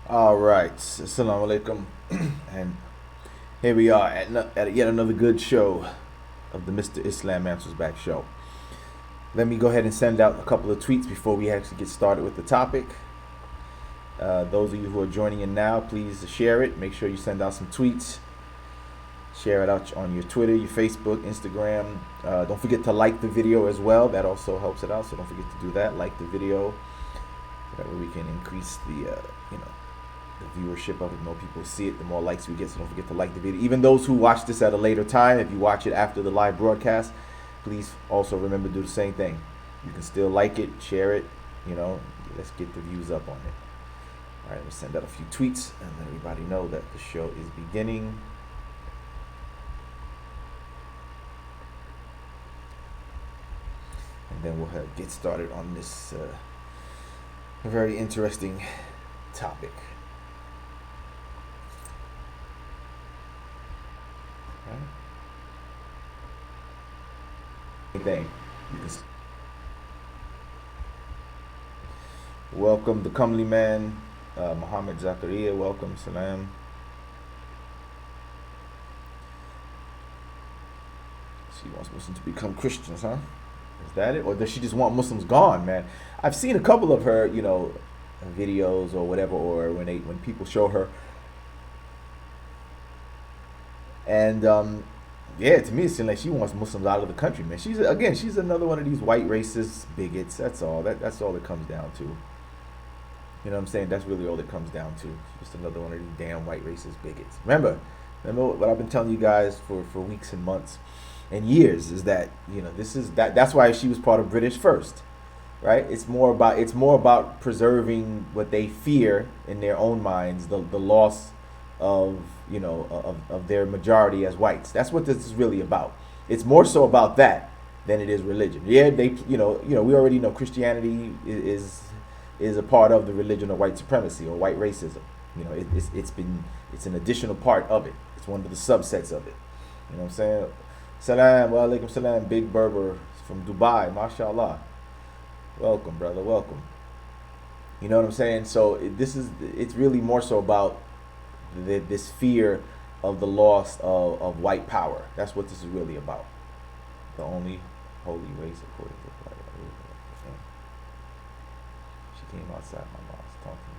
All right, assalamu alaikum, and here we are at yet another good show of the Mr. Islam Answers Back show. Let me go ahead and send out a couple of tweets before we actually get started with the topic. Those of you who are joining in now, please share it. Make sure you send out some tweets. Share it out on your Twitter, your Facebook, Instagram. Don't forget to like the video as well. That also helps it out. So don't forget to do that. Like the video. That way we can increase the viewership of it. The more people see it, the more likes we get. So don't forget to like the video. Even those who watch this at a later time, if you watch it after the live broadcast, please also remember to do the same thing. You can still like it, share it. Let's get the views up on it. All right, let's send out a few tweets and let everybody know that the show is beginning. And then we'll get started on this very interesting topic. Thing. Welcome the comely man, Muhammad Zakaria. Welcome, salam. She wants Muslims to become Christians, huh? Is that it, or does she just want Muslims gone, man? I've seen a couple of her, videos or whatever, or when people show her, and yeah, to me it seems like she wants Muslims out of the country, man. She's another one of these white racist bigots. That's all. That's all it comes down to. You know what I'm saying? That's really all it comes down to. She's just another one of these damn white racist bigots. Remember what I've been telling you guys for weeks and months and years is that that's why she was part of British First, right? It's more about preserving what they fear in their own minds, the loss of of their majority as whites. That's what this is really about. It's more so about that than it is religion. Yeah, they we already know Christianity is a part of the religion of white supremacy or white racism. It's an additional part of it. It's one of the subsets of it. You know what I'm saying? Salam, wa alaikum salam, Big Berber from Dubai, mashallah. Welcome, brother, welcome. You know what I'm saying? So it's really more so about this fear of the loss of white power. That's what this is really about. The only holy race according to the Bible. She came outside my mom's talking.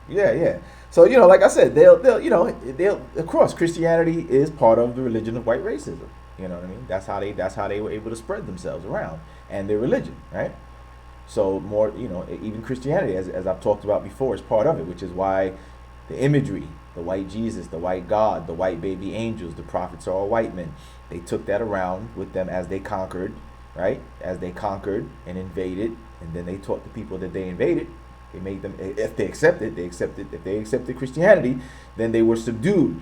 Yeah. So like I said, they'll of course Christianity is part of the religion of white racism. You know what I mean? That's how they were able to spread themselves around and their religion, right? So more, even Christianity, as I've talked about before, is part of it, which is why the imagery, the white Jesus, the white God, the white baby angels, the prophets are all white men. They took that around with them as they conquered, right? As they conquered and invaded, and then they taught the people that they invaded. They made them, if they accepted, if they accepted Christianity, then they were subdued,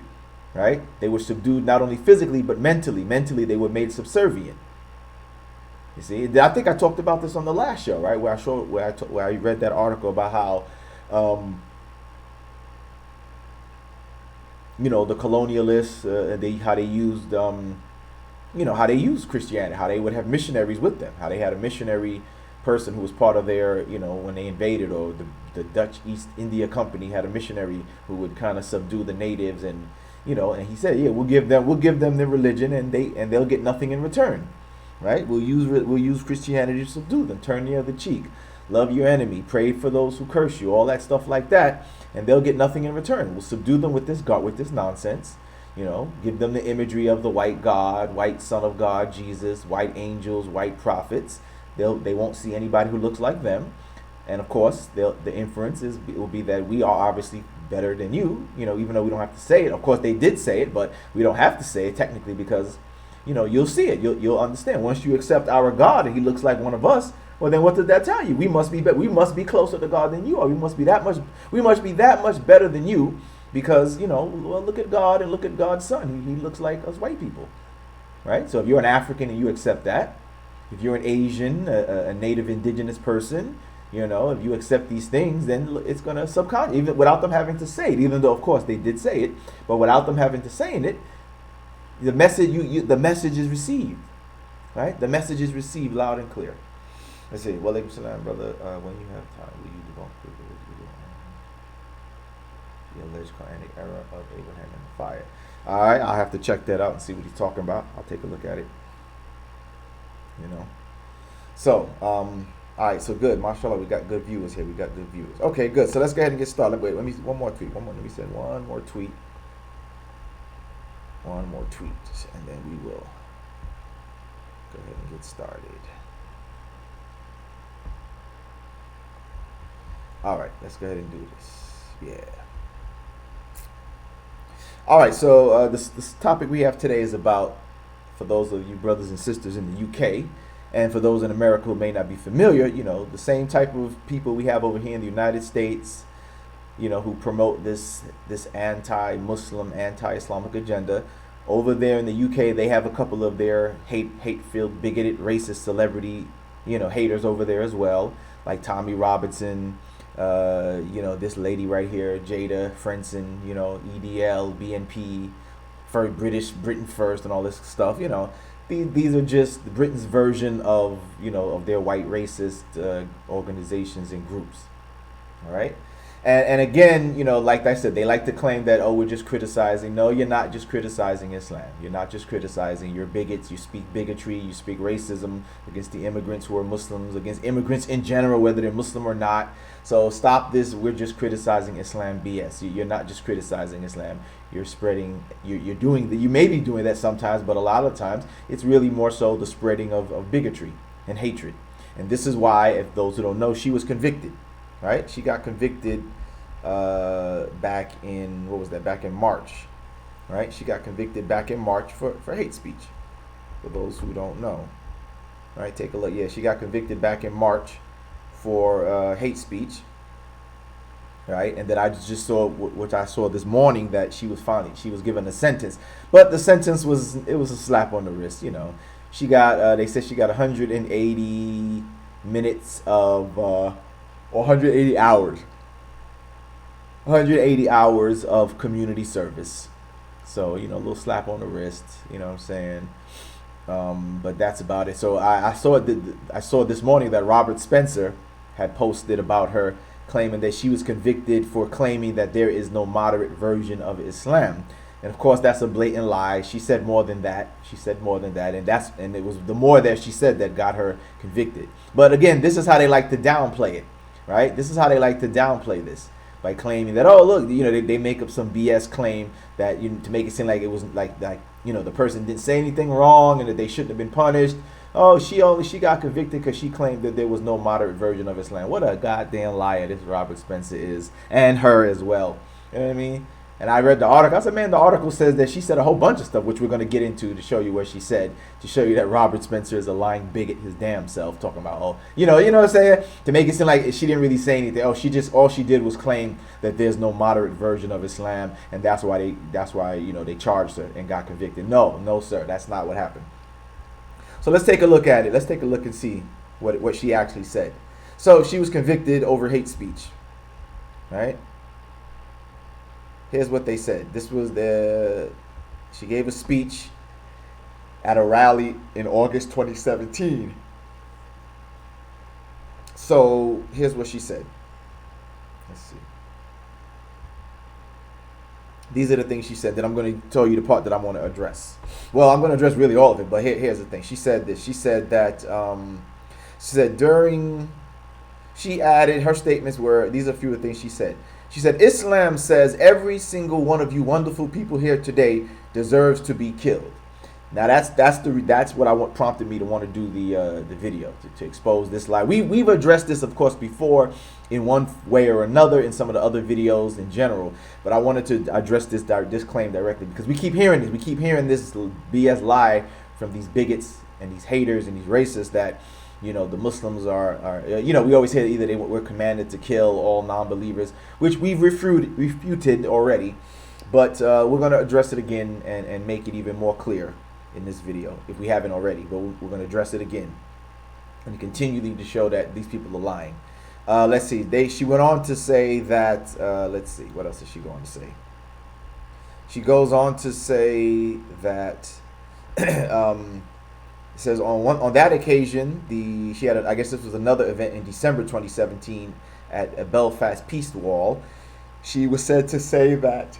right? They were subdued not only physically, but mentally. Mentally, they were made subservient. You see, I think I talked about this on the last show, right? Where I read that article about how, the colonialists, how they used Christianity, how they would have missionaries with them, how they had a missionary person who was part of their, when they invaded, or the Dutch East India Company had a missionary who would kind of subdue the natives, and and he said, yeah, we'll give them their religion, and they'll get nothing in return. Right? We'll use Christianity to subdue them, turn the other cheek, love your enemy, pray for those who curse you, all that stuff like that, and they'll get nothing in return. We'll subdue them with this nonsense, give them the imagery of the white God, white Son of God, Jesus, white angels, white prophets. They won't see anybody who looks like them, and of course, the inference will be that we are obviously better than you, even though we don't have to say it. Of course, they did say it, but we don't have to say it technically because you'll see it. You'll understand. Once you accept our God and he looks like one of us, well, then what does that tell you? We must be closer to God than you are. We must be that much better than you because, well, look at God and look at God's son. He looks like us white people, right? So if you're an African and you accept that, if you're an Asian, a native indigenous person, if you accept these things, then it's going to subconsciously, even without them having to say it, even though, of course, they did say it, but without them having to say it, the message is received, right? The message is received loud and clear. Let's see. Walaikum salam, brother. When you have time, will you debunk? The alleged Quranic era of Abraham and the fire. All right, I'll have to check that out and see what he's talking about. I'll take a look at it. You know. So, all right, so good. Mashallah, we got good viewers here. We got good viewers. Okay, good. So let's go ahead and get started. Wait, let me one more tweet. Let me send one more tweet. One more tweet, and then we will go ahead and get started. All right, let's go ahead and do this. Yeah. All right, so this topic we have today is about, for those of you brothers and sisters in the UK, and for those in America who may not be familiar, you know, the same type of people we have over here in the United States, you know, who promote this anti-Muslim, anti-Islamic agenda. Over there in the UK, they have a couple of their hate-filled, bigoted, racist celebrity, you know, haters over there as well, like Tommy Robinson, you know, this lady right here, Jayda, Frensen, you know, EDL, BNP, for Britain First, and all this stuff. You know, these are just Britain's version of, you know, of their white racist organizations and groups. All right. And again, you know, like I said, they like to claim that, oh, we're just criticizing. No, you're not just criticizing Islam. You're not just criticizing. You're bigots. You speak bigotry. You speak racism against the immigrants who are Muslims, against immigrants in general, whether they're Muslim or not. So stop this. We're just criticizing Islam BS. You're not just criticizing Islam. You're spreading, you're doing, you may be doing that sometimes, but a lot of times it's really more so the spreading of bigotry and hatred. And this is why, if those who don't know, she was convicted. Right? She got convicted back in, what was that? Back in March. Right? She got convicted back in March for hate speech. For those who don't know. Right? Take a look. Yeah, she got convicted back in March for hate speech. Right? And then I just saw, which I saw this morning, that she was given a sentence. But the sentence was a slap on the wrist, you know. She got, they said she got 180 minutes of, or 180 hours. 180 hours of community service. So, you know, a little slap on the wrist, you know what I'm saying? But that's about it. So I saw this morning that Robert Spencer had posted about her, claiming that she was convicted for claiming that there is no moderate version of Islam. And of course, that's a blatant lie. She said more than that. And it was the more that she said that got her convicted. But again, this is how they like to downplay it. Right? This is how they like to downplay this, by claiming that, oh, look, you know, they make up some BS claim that, you know, to make it seem like it wasn't like, you know, the person didn't say anything wrong and that they shouldn't have been punished. Oh, she got convicted because she claimed that there was no moderate version of Islam. What a goddamn liar this Robert Spencer is, and her as well. You know what I mean? And I read the article. I said, man, the article says that she said a whole bunch of stuff, which we're going to get into to show you what she said, to show you that Robert Spencer is a lying bigot, his damn self, talking about, oh, you know what I'm saying? To make it seem like she didn't really say anything. Oh, all she did was claim that there's no moderate version of Islam, and that's why you know, they charged her and got convicted. No, sir, that's not what happened. So let's take a look at it. Let's take a look and see what she actually said. So she was convicted over hate speech, right? Here's what they said. She gave a speech at a rally in August 2017. So here's what she said. Let's see. These are the things she said. That I'm going to tell you the part that I want to address. Well, I'm going to address really all of it, but here's the thing. She said this. She said that, she added, her statements were, these are a few of the things she said. She said, Islam says every single one of you wonderful people here today deserves to be killed. Now that's what prompted me to want to do the video, to expose this lie. We've addressed this, of course, before in one way or another in some of the other videos in general, but I wanted to address this claim directly, because we keep hearing this BS lie from these bigots and these haters and these racists that, you know, the Muslims are you know, we always hear either we're commanded to kill all non-believers, which we've refuted already, but we're going to address it again and make it even more clear in this video, if we haven't already. But we're going to address it again and continually to show that these people are lying. Let's see. She went on to say that, let's see, what else is she going to say? She goes on to say that it says on that occasion, she had I guess this was another event in December 2017 at a Belfast Peace Wall. She was said to say that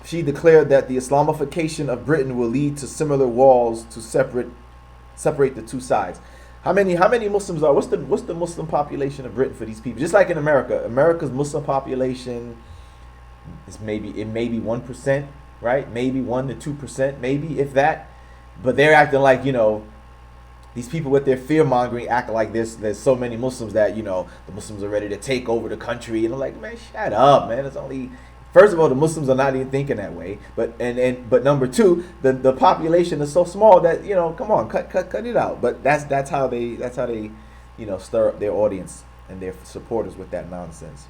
she declared that the Islamification of Britain will lead to similar walls to separate the two sides. How many Muslims are? What's the Muslim population of Britain for these people? Just like in America, America's Muslim population is maybe 1%, right? Maybe 1 to 2%, maybe if that. But they're acting like, these people with their fear mongering act like there's so many Muslims that the Muslims are ready to take over the country, and I'm like, man, shut up, man. It's only, first of all, the Muslims are not even thinking that way, but number two, the population is so small that come on, cut it out. But that's how they stir up their audience and their supporters with that nonsense.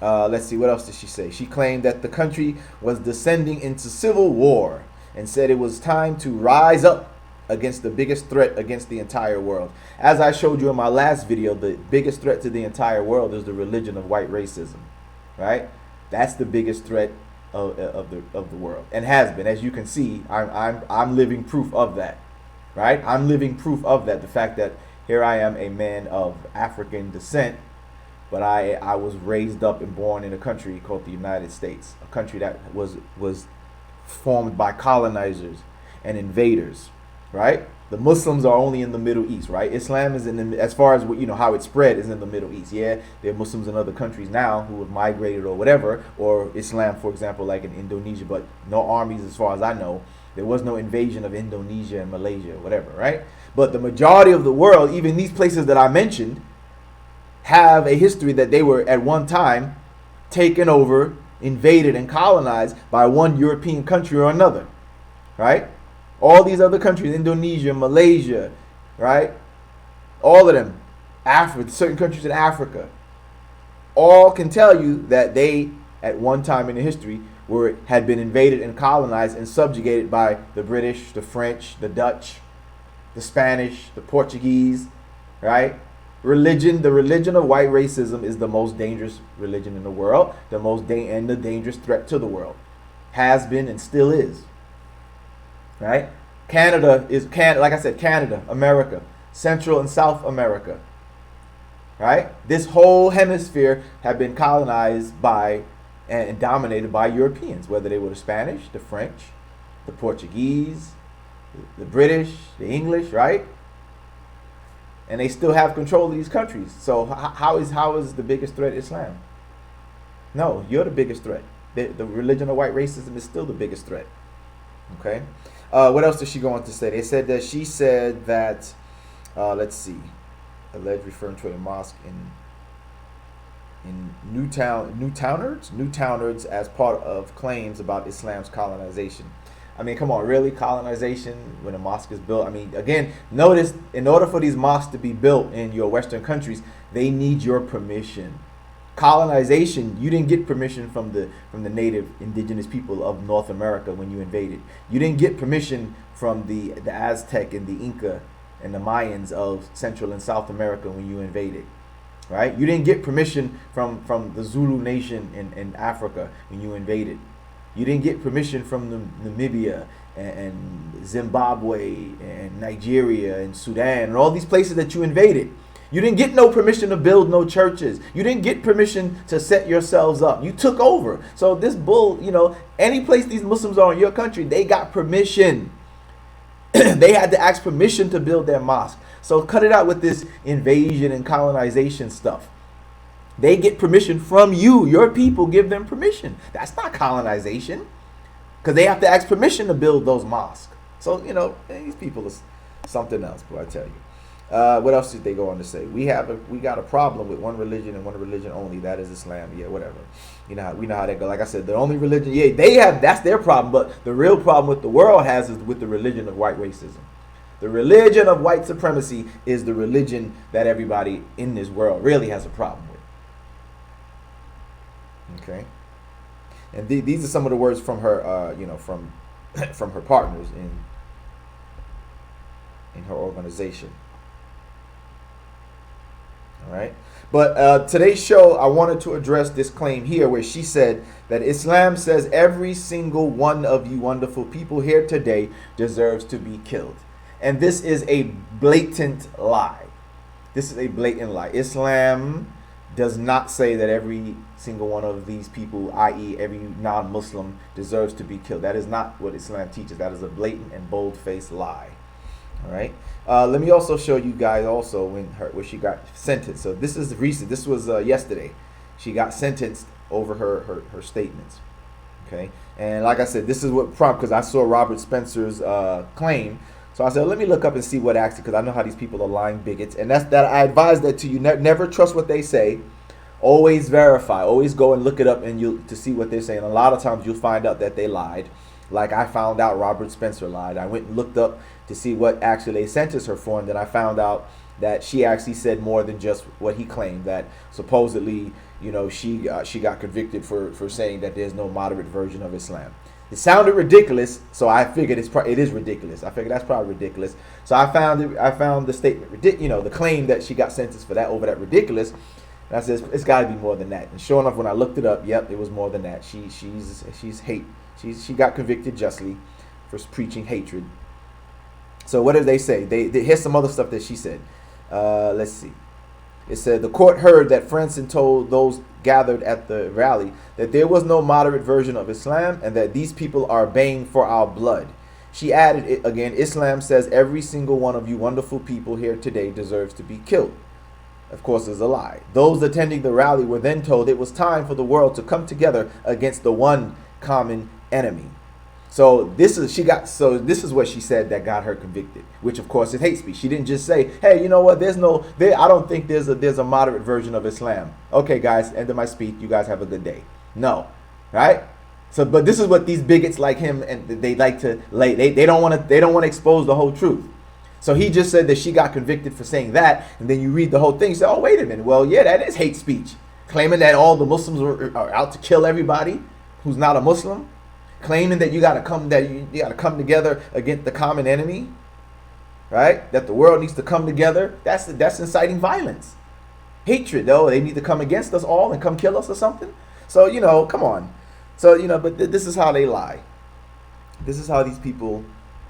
Let's see, what else did she say? She claimed that the country was descending into civil war and said it was time to rise up against the biggest threat against the entire world. As I showed you in my last video, the biggest threat to the entire world is the religion of white racism, right? That's the biggest threat of the world, and has been. As you can see, I'm living proof of that, right? I'm living proof of that. The fact that here I am, a man of African descent, but I was raised up and born in a country called the United States, a country that was formed by colonizers and invaders, right? The Muslims are only in the Middle East, right? Islam is as far as how it spread, is in the Middle East. Yeah, there are Muslims in other countries now who have migrated or whatever, or Islam, for example, like in Indonesia, but no armies, as far as I know. There was no invasion of Indonesia and Malaysia, whatever, right? But the majority of the world, even these places that I mentioned, have a history that they were at one time taken over, invaded, and colonized by one European country or another, right? All these other countries, Indonesia, Malaysia, right? All of them, Africa, certain countries in Africa, all can tell you that they, at one time in the history, had been invaded and colonized and subjugated by the British, the French, the Dutch, the Spanish, the Portuguese, right? The religion of white racism is the most dangerous religion in the world, and the dangerous threat to the world. Has been and still is. Right? Canada, like I said, Canada, America, Central and South America. Right? This whole hemisphere have been colonized by and dominated by Europeans, whether they were the Spanish, the French, the Portuguese, the British, the English, right? And they still have control of these countries. So how is the biggest threat Islam? No, you're the biggest threat. The religion of white racism is still the biggest threat. Okay. What else did she go on to say? They said that she said that, let's see, alleged referring to a mosque in Newtownards as part of claims about Islam's colonization. I mean, come on, really? Colonization when a mosque is built? I mean, again, notice, in order for these mosques to be built in your Western countries, they need your permission. Colonization, you didn't get permission from the native indigenous people of North America when you invaded. You didn't get permission from the Aztec and the Inca and the Mayans of Central and South America when you invaded. Right? You didn't get permission from the Zulu nation in Africa when you invaded. You didn't get permission from Namibia and Zimbabwe and Nigeria and Sudan and all these places that you invaded. You didn't get no permission to build no churches. You didn't get permission to set yourselves up. You took over. So this bull, any place these Muslims are in your country, they got permission. They had to ask permission to build their mosque. So cut it out with this invasion and colonization stuff. They get permission from you. Your people give them permission. That's not colonization, because they have to ask permission to build those mosques. So, these people is something else, but I tell you. What else did they go on to say? We got a problem with one religion and one religion only. That is Islam. Yeah, whatever. We know how that goes. Like I said, the only religion, that's their problem. But the real problem with the world is with the religion of white racism. The religion of white supremacy is the religion that everybody in this world really has a problem with. Okay, and these are some of the words from her, from her partners in her organization. All right, but today's show, I wanted to address this claim here, where she said that Islam says every single one of you wonderful people here today deserves to be killed, and this is a blatant lie. This is a blatant lie. Islam does not say that every single one of these people, i.e., every non-Muslim, deserves to be killed. That is not what Islam teaches. That is a blatant and bold-faced lie. All right. Let me also show you guys also where she got sentenced. So this is recent. This was yesterday. She got sentenced over her statements. Okay. And like I said, this is what prompted, because I saw Robert Spencer's claim. So I said, let me look up and see what actually, because I know how these people are lying bigots. And that's that. I advise that to you. Never trust what they say. Always verify. Always go and look it up to see what they're saying. A lot of times you'll find out that they lied. Like I found out Robert Spencer lied. I went and looked up to see what actually they sentenced her for, and then I found out that she actually said more than just what he claimed. That supposedly, she got convicted for saying that there's no moderate version of Islam. It sounded ridiculous, so I figured it is ridiculous. I figured that's probably ridiculous. So I found the statement, the claim that she got sentenced for that over that ridiculous. And I said it's got to be more than that. And sure enough, when I looked it up, yep, it was more than that. She's hate. She got convicted justly for preaching hatred. So what did they say? Here's some other stuff that she said. Let's see. It said the court heard that Frensen told those gathered at the rally that there was no moderate version of Islam and that these people are baying for our blood. She added it again, Islam says every single one of you wonderful people here today deserves to be killed. Of course, is a lie. Those attending the rally were then told it was time for the world to come together against the one common enemy. So this is what she said that got her convicted, which of course is hate speech. She didn't just say, "Hey, you know what? I don't think there's a moderate version of Islam." Okay, guys, end of my speech. You guys have a good day. No, right? So, but this is what these bigots like him and they like to lay. They don't want to expose the whole truth. So he just said that she got convicted for saying that, and then you read the whole thing. You say, "Oh, wait a minute. Well, yeah, that is hate speech." Claiming that all the Muslims are out to kill everybody who's not a Muslim. Claiming that you got to come together against the common enemy, right? That the world needs to come together. That's inciting violence, hatred. Though they need to come against us all and come kill us or something. So come on. So but this is how they lie. This is how these people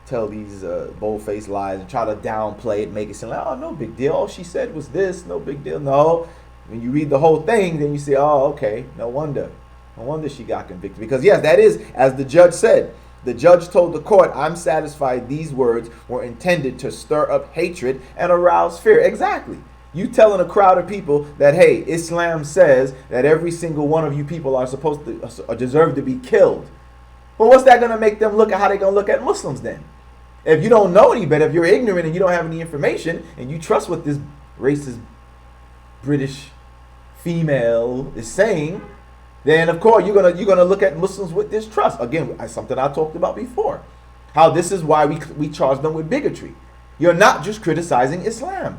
tell these bold-faced lies and try to downplay it, make it seem like, oh, no big deal. All she said was this, no big deal. No, when you read the whole thing, then you say, oh, okay, no wonder. No wonder she got convicted. Because yes, that is, as the judge said, the judge told the court, I'm satisfied these words were intended to stir up hatred and arouse fear. Exactly. You telling a crowd of people that, hey, Islam says that every single one of you people are supposed to deserve to be killed. Well, what's that going to make them look at? How they going to look at Muslims then? If you don't know any better, if you're ignorant and you don't have any information and you trust what this racist British female is saying, then of course you're gonna look at Muslims with distrust. Again, something I talked about before. How this is why we charge them with bigotry. You're not just criticizing Islam,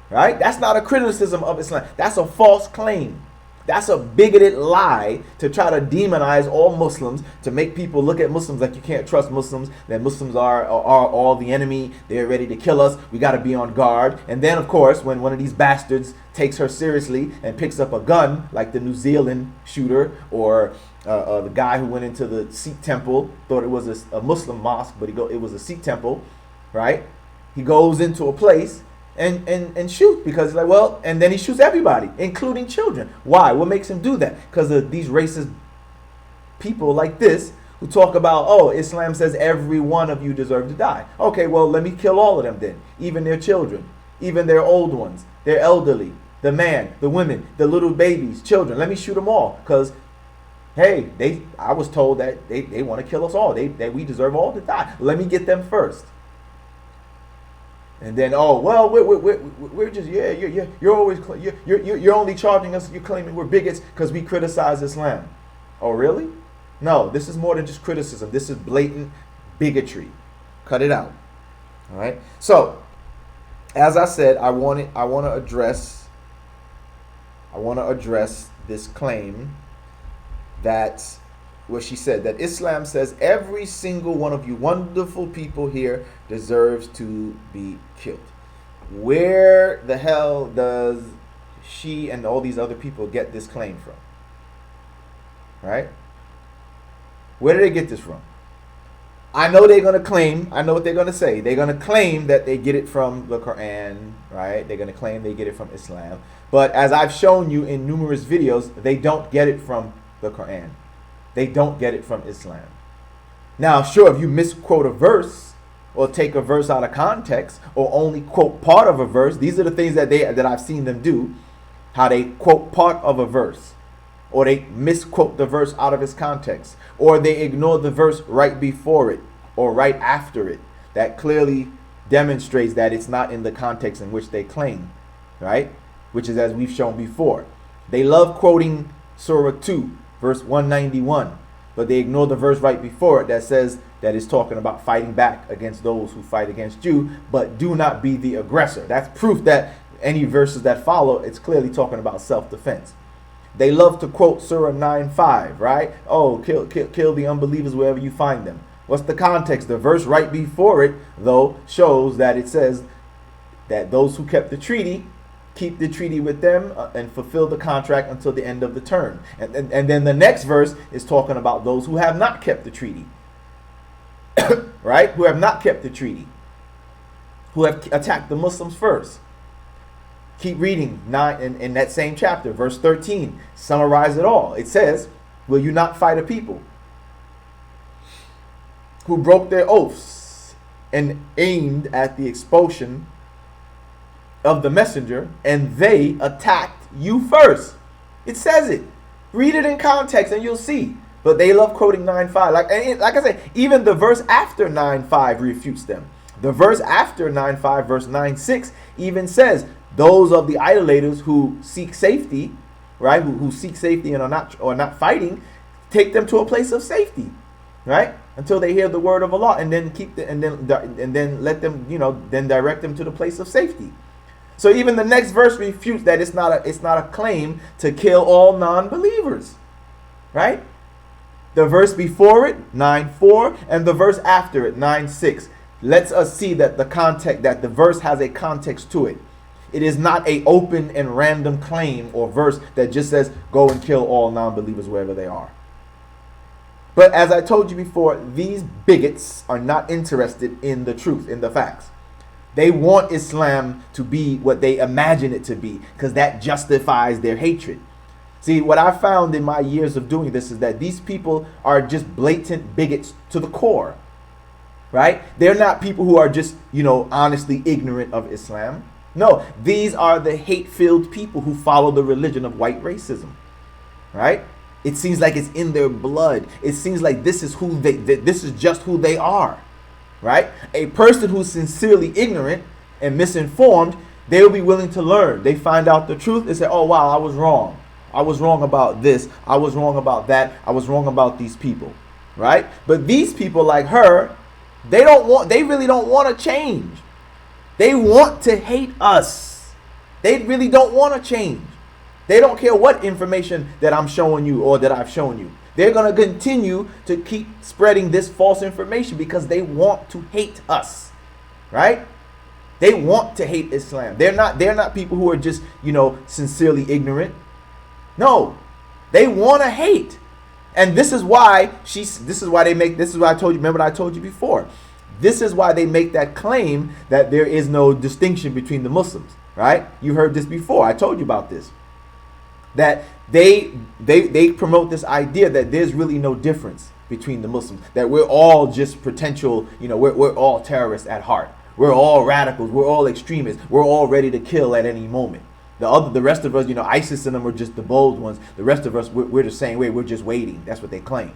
right? That's not a criticism of Islam. That's a false claim. That's a bigoted lie to try to demonize all Muslims, to make people look at Muslims like you can't trust Muslims, that Muslims are all the enemy, they're ready to kill us, we got to be on guard. And then, of course, when one of these bastards takes her seriously and picks up a gun, like the New Zealand shooter, or the guy who went into the Sikh temple, thought it was a Muslim mosque, but it was a Sikh temple, right? He goes into a place and shoot, because he's like, well, and then he shoots everybody, including children. Why? What makes him do that? Because of these racist people like this who talk about, oh, Islam says every one of you deserve to die. Okay, well, let me kill all of them then, even their children, even their old ones, their elderly, the man, the women, the little babies, children. Let me shoot them all, because hey, I was told that they want to kill us all. That we deserve all to die. Let me get them first. And then, oh, well, we're just, you're always, you're only charging us, you're claiming we're bigots because we criticize Islam. Oh, really? No, this is more than just criticism. This is blatant bigotry. Cut it out. All right. So, as I said, I want to address this claim that, what she said, that Islam says every single one of you wonderful people here deserves to be killed. Where the hell does she and all these other people get this claim from? Right? Where did they get this from? I know they're going to claim, I know what they're going to say. They're going to claim that they get it from the Quran, right? They're going to claim they get it from Islam. But as I've shown you in numerous videos, they don't get it from the Quran. They don't get it from Islam. Now, sure, if you misquote a verse or take a verse out of context or only quote part of a verse, these are the things that I've seen them do, how they quote part of a verse, or they misquote the verse out of its context, or they ignore the verse right before it or right after it. That clearly demonstrates that it's not in the context in which they claim, right? Which is as we've shown before. They love quoting Surah 2, verse 191, but they ignore the verse right before it that says that it's talking about fighting back against those who fight against you, but do not be the aggressor. That's proof that any verses that follow, it's clearly talking about self-defense. They love to quote Surah 9:5, right? Oh, kill the unbelievers wherever you find them. What's the context? The verse right before it, though, shows that it says that those who kept the treaty, keep the treaty with them and fulfill the contract until the end of the term. And then the next verse is talking about those who have not kept the treaty, right? Who have not kept the treaty, who have attacked the Muslims first. Keep reading in that same chapter, verse 13. Summarize it all. It says, will you not fight a people who broke their oaths and aimed at the expulsion of the messenger, and they attacked you first? It says it. Read it in context and you'll see. But they love quoting 9:5. Like I said, even the verse after 9:5 refutes them. The verse after 9:5, verse 9:6, even says, those of the idolaters who seek safety, right? Who seek safety and are not fighting, take them to a place of safety, right? Until they hear the word of Allah, and then and then let them, then direct them to the place of safety. So even the next verse refutes that it's not a claim to kill all non-believers, right? The verse before it, 9:4, and the verse after it, 9:6, lets us see that the verse has a context to it. It is not a open and random claim or verse that just says go and kill all non-believers wherever they are. But as I told you before, these bigots are not interested in the truth, in the facts. They want Islam to be what they imagine it to be, because that justifies their hatred. See, what I found in my years of doing this is that these people are just blatant bigots to the core, right? They're not people who are just, honestly ignorant of Islam. No, these are the hate-filled people who follow the religion of white racism, right? It seems like it's in their blood. It seems like this is just who they are, right? A person who's sincerely ignorant and misinformed, they will be willing to learn. They find out the truth and say, oh, wow, I was wrong. I was wrong about this. I was wrong about that. I was wrong about these people, right? But these people like her, they really don't want to change. They want to hate us. They really don't want to change. They don't care what information that I'm showing you or that I've shown you. They're going to continue to keep spreading this false information because they want to hate us, right? They want to hate Islam. They're not people who are just, sincerely ignorant. No, they want to hate. And this is why I told you, remember what I told you before. This is why they make that claim that there is no distinction between the Muslims, right? You heard this before. I told you about this. That they promote this idea that there's really no difference between the Muslims, that we're all just potential, we're all terrorists at heart. We're all radicals. We're all extremists. We're all ready to kill at any moment. The rest of us, ISIS and them are just the bold ones. The rest of us, we're the same way. We're just waiting. That's what they claim.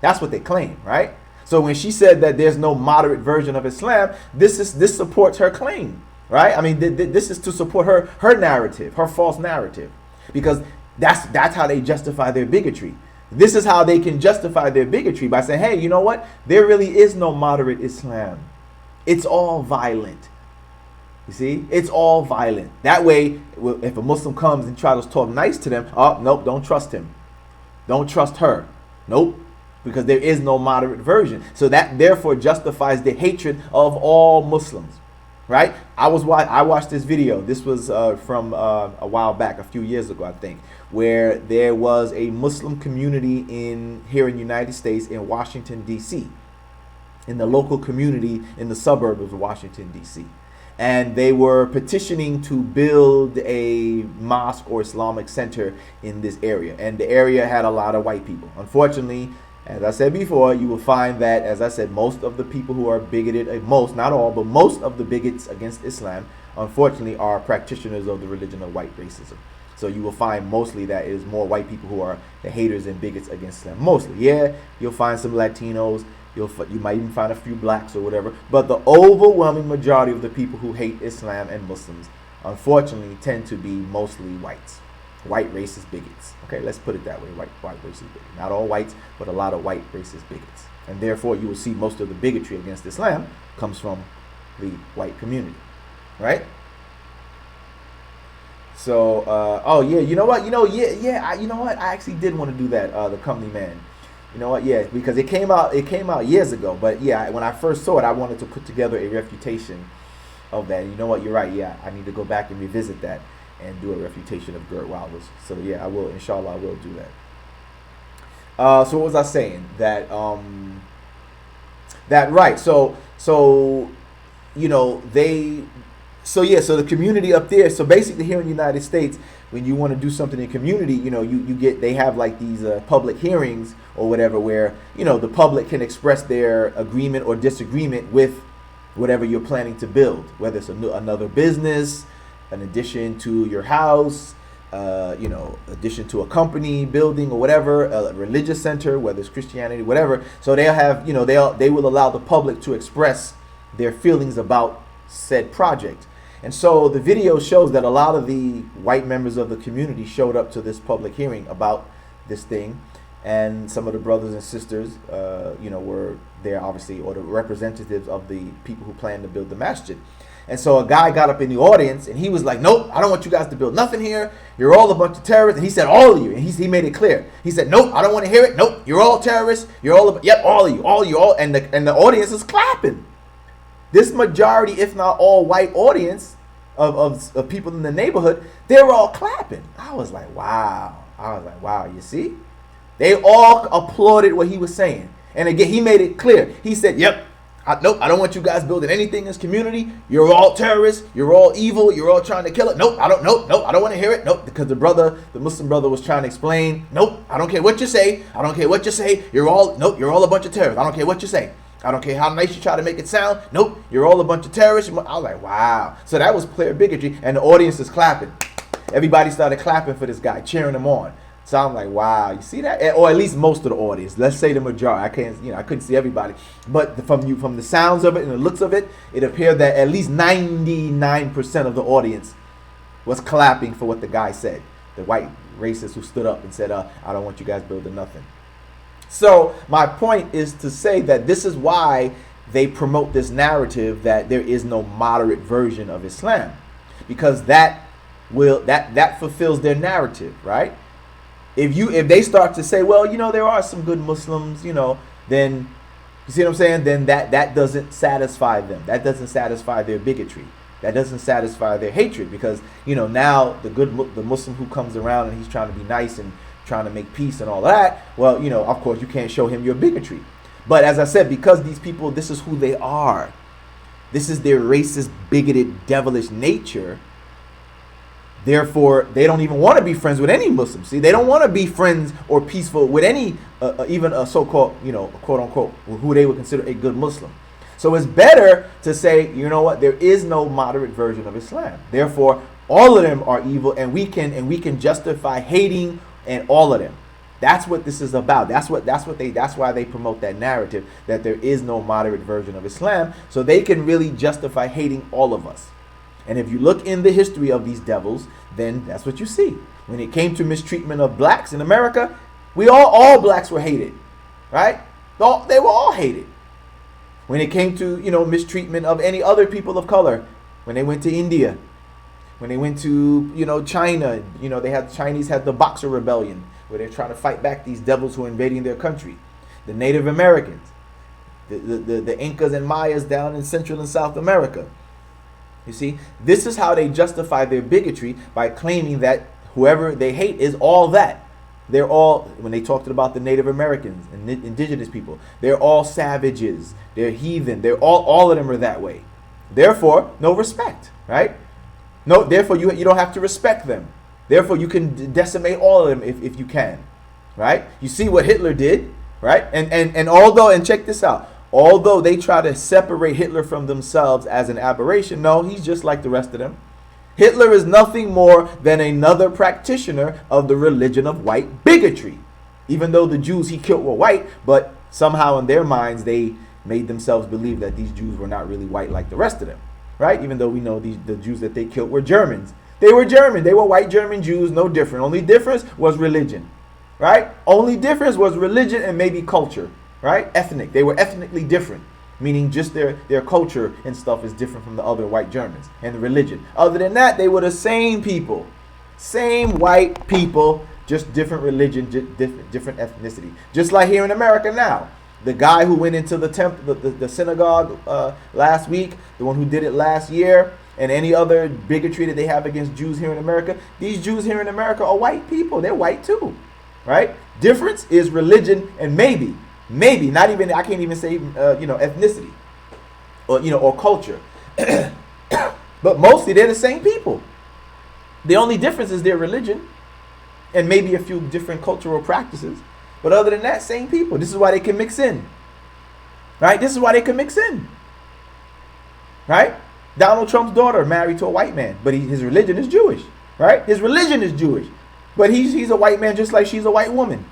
That's what they claim, right? So when she said that there's no moderate version of Islam, this supports her claim, right? I mean, this is to support her narrative, her false narrative, because that's how they justify their bigotry. This is how they can justify their bigotry, by saying, hey, you know what? There really is no moderate Islam. It's all violent. You see, it's all violent. That way, if a Muslim comes and tries to talk nice to them, oh, nope, don't trust him. Don't trust her. Nope. Because there is no moderate version. So that therefore justifies the hatred of all Muslims, right? I watched this video. This was from a while back, a few years ago, I think, where there was a Muslim community here in the United States in Washington, D.C. in the local community in the suburb of Washington, D.C. And they were petitioning to build a mosque or Islamic center in this area. And the area had a lot of white people. Unfortunately, as I said before, you will find that, as I said, most of the people who are bigoted, most, not all, but most of the bigots against Islam, unfortunately, are practitioners of the religion of white racism. So you will find mostly that it is more white people who are the haters and bigots against Islam. Mostly, yeah, you'll find some Latinos, you might even find a few blacks or whatever, but the overwhelming majority of the people who hate Islam and Muslims, unfortunately, tend to be mostly whites. White racist bigots. Okay, let's put it that way. White racist bigots. Not all whites, but a lot of white racist bigots. And therefore, you will see most of the bigotry against Islam comes from the white community, right? So, oh yeah, you know what? You know what? I actually did want to do that. The Company Man. You know what? Yeah, because it came out years ago. But yeah, when I first saw it, I wanted to put together a refutation of that. And you know what? You're right. Yeah, I need to go back and revisit that and do a refutation of Gert Wilder's. So yeah, I will. Inshallah, I will do that. So what was I saying? That right. So you know they. So yeah, so the community up there. So basically, here in the United States, when you want to do something in community, you know, they have like these public hearings or whatever, where you know the public can express their agreement or disagreement with whatever you're planning to build, whether it's another business, an addition to your house, you know, addition to a company building or whatever, a religious center, whether it's Christianity, whatever. So they'll have, you know, they will allow the public to express their feelings about said project. And so the video shows that a lot of the white members of the community showed up to this public hearing about this thing, and some of the brothers and sisters, you know, were there obviously, or the representatives of the people who plan to build the masjid. And so a guy got up in the audience and he was like, nope, I don't want you guys to build nothing here. You're all a bunch of terrorists. And he said, all of you. And he made it clear. He said, nope, I don't want to hear it. Nope, you're all terrorists. You're all, yep, all of you. And the audience is clapping. This majority, if not all white audience of people in the neighborhood, they were all clapping. I was like, wow. You see? They all applauded what he was saying. And again, he made it clear. He said, yep, nope, I don't want you guys building anything in this community. You're all terrorists. You're all evil. You're all trying to kill it. Nope, I don't want to hear it. Nope, because the Muslim brother was trying to explain. Nope, I don't care what you say. I don't care what you say. You're all a bunch of terrorists. I don't care what you say. I don't care how nice you try to make it sound. Nope, you're all a bunch of terrorists. I was like, wow. So that was clear bigotry, and the audience is clapping. Everybody started clapping for this guy, cheering him on. So I'm like, wow, you see that? Or at least most of the audience. Let's say the majority. I couldn't see everybody. But from the sounds of it and the looks of it, it appeared that at least 99% of the audience was clapping for what the guy said. The white racist who stood up and said, I don't want you guys building nothing. So my point is to say that this is why they promote this narrative that there is no moderate version of Islam, because that fulfills their narrative, right? If they start to say, well, you know, there are some good Muslims, you know, then you see what I'm saying? Then that doesn't satisfy them. That doesn't satisfy their bigotry. That doesn't satisfy their hatred, because, you know, now the Muslim who comes around and he's trying to be nice and trying to make peace and all that, well, you know, of course you can't show him your bigotry. But as I said, because these people, this is who they are, this is their racist, bigoted, devilish nature, therefore they don't even want to be friends with any Muslim. See, they don't want to be friends or peaceful with any even a so-called, you know, quote unquote, who they would consider a good Muslim. So it's better to say, you know what, there is no moderate version of Islam, therefore all of them are evil, and we can justify hating and all of them. That's what this is about. That's why they promote that narrative that there is no moderate version of Islam, so they can really justify hating all of us. And if you look in the history of these devils, then that's what you see. When it came to mistreatment of blacks in America, all blacks were hated, right? They were all hated. When it came to, you know, mistreatment of any other people of color, when they went to India, when they went to, you know, China, you know, the Chinese had the Boxer Rebellion, where they're trying to fight back these devils who are invading their country. The Native Americans, the Incas and Mayas down in Central and South America. You see, this is how they justify their bigotry, by claiming that whoever they hate is all that. They're all, when they talked about the Native Americans and indigenous people, they're all savages. They're heathen. They're all of them are that way. Therefore, no respect, right? No, therefore you don't have to respect them. Therefore, you can decimate all of them if you can, right? You see what Hitler did, right? And although, and check this out, although they try to separate Hitler from themselves as an aberration, no, he's just like the rest of them. Hitler is nothing more than another practitioner of the religion of white bigotry. Even though the Jews he killed were white, but somehow in their minds they made themselves believe that these Jews were not really white like the rest of them, right? Even though we know the Jews that they killed were Germans. They were German. They were white German Jews, no different. Only difference was religion, right? Only difference was religion and maybe culture, right? Ethnic. They were ethnically different. Meaning just their culture and stuff is different from the other white Germans and the religion. Other than that, they were the same people. Same white people, just different religion, different ethnicity. Just like here in America now. The guy who went into the synagogue last week, the one who did it last year, and any other bigotry that they have against Jews here in America, these Jews here in America are white people. They're white too, right? Difference is religion and maybe, not even, I can't even say, ethnicity or, or culture. But mostly they're the same people. The only difference is their religion and maybe a few different cultural practices. But other than that, same people. This is why they can mix in. Right? This is why they can mix in. Right? Donald Trump's daughter married to a white man, but his religion is Jewish. Right? His religion is Jewish. But he's a white man just like she's a white woman.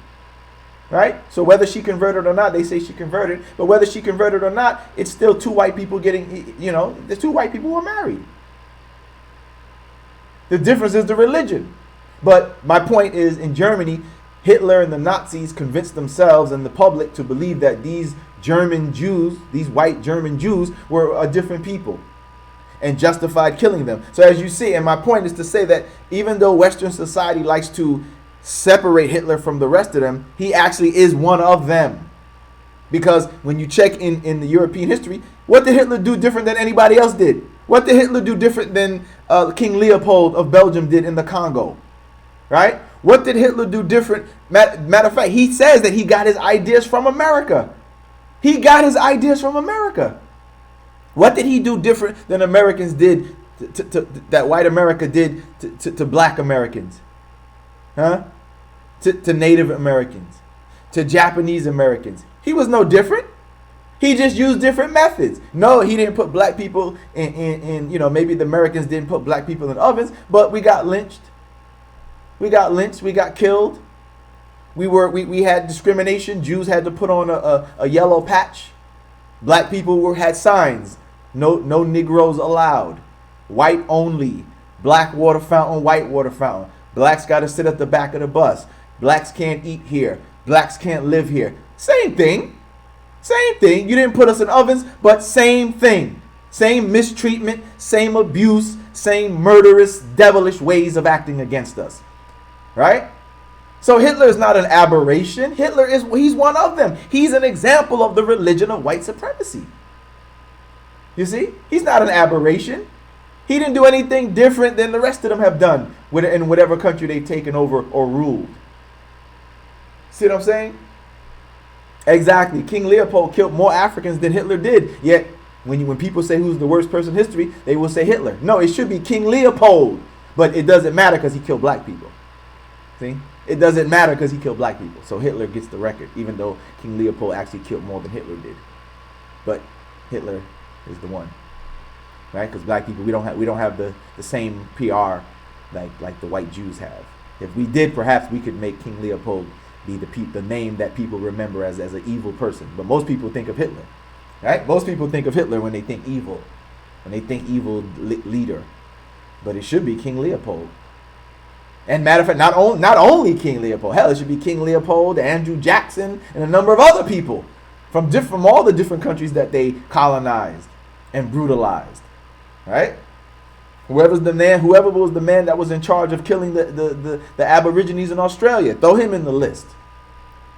Right? So whether she converted or not, they say she converted. But whether she converted or not, it's still two white people getting, the two white people who are married. The difference is the religion. But my point is, in Germany, Hitler and the Nazis convinced themselves and the public to believe that these German Jews, these white German Jews, were a different people and justified killing them. So as you see, and my point is to say that even though Western society likes to separate Hitler from the rest of them, he actually is one of them. Because when you check in the European history, what did Hitler do different than anybody else did? What did Hitler do different than King Leopold of Belgium did in the Congo? Right? What did Hitler do different? Matter of fact, he says that he got his ideas from America. He got his ideas from America. What did he do different than Americans did, that white America did to black Americans? Huh? To Native Americans, to Japanese Americans. He was no different. He just used different methods. No, he didn't put black people in maybe the Americans didn't put black people in ovens, but we got lynched. We got killed. We had discrimination. Jews had to put on a yellow patch. Black people had signs. No Negroes allowed. White only. Black water fountain, white water fountain. Blacks got to sit at the back of the bus. Blacks can't eat here. Blacks can't live here. Same thing. Same thing. You didn't put us in ovens, but same thing. Same mistreatment, same abuse, same murderous, devilish ways of acting against us. Right? So Hitler is not an aberration. He's one of them. He's an example of the religion of white supremacy. You see? He's not an aberration. He didn't do anything different than the rest of them have done in whatever country they've taken over or ruled. See what I'm saying? Exactly. King Leopold killed more Africans than Hitler did. Yet, when people say who's the worst person in history, they will say Hitler. No, it should be King Leopold. But it doesn't matter because he killed black people. See? It doesn't matter because he killed black people. So Hitler gets the record, even though King Leopold actually killed more than Hitler did. But Hitler is the one. Right? Because black people, we don't have the same PR like the white Jews have. If we did, perhaps we could make King Leopold be the name that people remember as an evil person. But most people think of Hitler. Right? Most people think of Hitler when they think evil. When they think evil leader. But it should be King Leopold. And matter of fact, not only King Leopold. Hell, it should be King Leopold, Andrew Jackson, and a number of other people from all the different countries that they colonized and brutalized. Right? Whoever was the man that was in charge of killing the Aborigines in Australia, throw him in the list.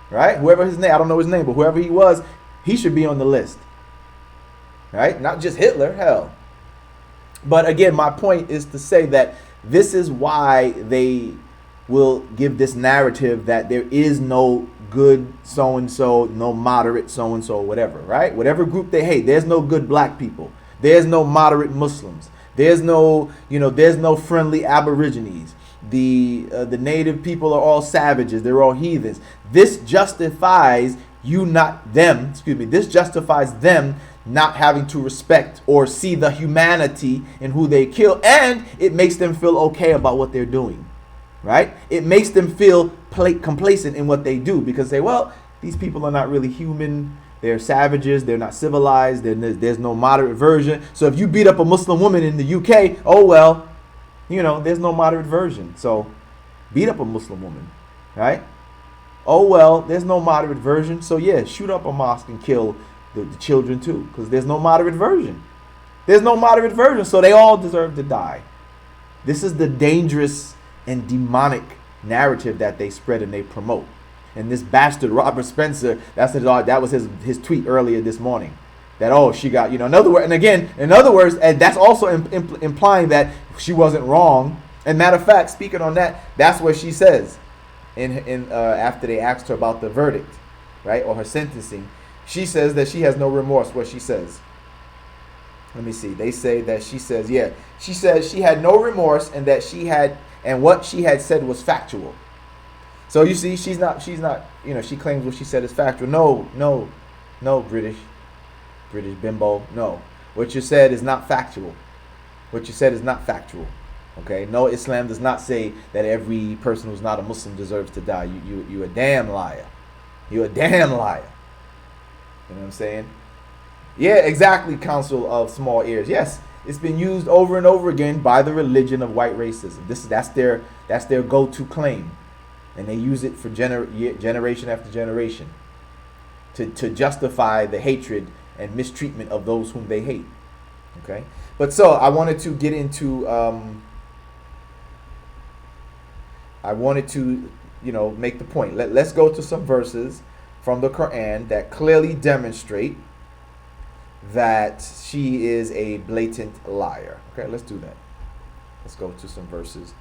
Right? Whoever his name, I don't know his name, but whoever he was, he should be on the list. Right? Not just Hitler, hell. But again, my point is to say that this is why they will give this narrative that there is no good so-and-so, no moderate so-and-so, whatever, right? Whatever group they hate, there's no good black people. There's no moderate Muslims. There's no, there's no friendly Aborigines. The native people are all savages. They're all heathens. This justifies this justifies them not having to respect or see the humanity in who they kill, and it makes them feel okay about what they're doing, right? It makes them feel complacent in what they do because these people are not really human. They're savages. They're not civilized. There's no moderate version. So if you beat up a Muslim woman in the UK, there's no moderate version. So beat up a Muslim woman, right? There's no moderate version. So yeah, shoot up a mosque and kill the children too, because there's no moderate version. There's no moderate version, so they all deserve to die. This is the dangerous and demonic narrative that they spread and they promote. And this bastard Robert Spencer, that was his tweet earlier this morning. That she got, in other words, and that's also implying that she wasn't wrong. And matter of fact, speaking on that, that's what she says in after they asked her about the verdict, right, or her sentencing. She says that she has no remorse. What she says. Let me see. They say that she says, she says she had no remorse and that what she had said was factual. So you see, she's not, she claims what she said is factual. No, British bimbo. No, what you said is not factual. What you said is not factual. Okay, no, Islam does not say that every person who's not a Muslim deserves to die. You a damn liar. You a damn liar. You know what I'm saying? Yeah, exactly, Council of Small Ears. Yes, it's been used over and over again by the religion of white racism. That's their go-to claim. And they use it for generation after generation to justify the hatred and mistreatment of those whom they hate. Okay? But so I wanted to get into make the point. Let's go to some verses from the Quran that clearly demonstrate that she is a blatant liar. Okay, let's do that. Let's go to some verses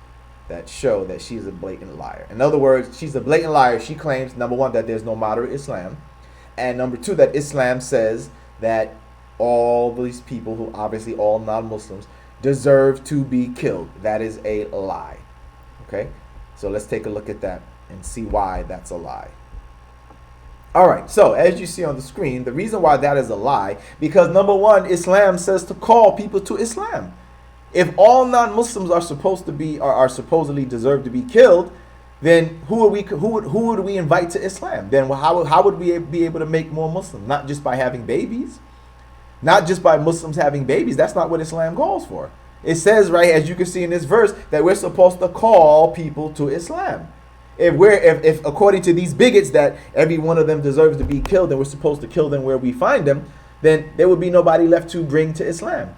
that show that she's a blatant liar. In other words, she's a blatant liar. She claims, number one, that there's no moderate Islam, and number two, that Islam says that all these people, who obviously all non-Muslims, deserve to be killed. That is a lie. Okay, so let's take a look at that and see why that's a lie. All right, so as you see on the screen, the reason why that is a lie, because number one, Islam says to call people to Islam. If all non-Muslims are supposedly deserve to be killed, then who would we invite to Islam? Then how would we be able to make more Muslims? Not just by having babies, not just by Muslims having babies. That's not what Islam calls for. It says, right, as you can see in this verse, that we're supposed to call people to Islam. If according to these bigots that every one of them deserves to be killed and we're supposed to kill them where we find them, then there would be nobody left to bring to Islam.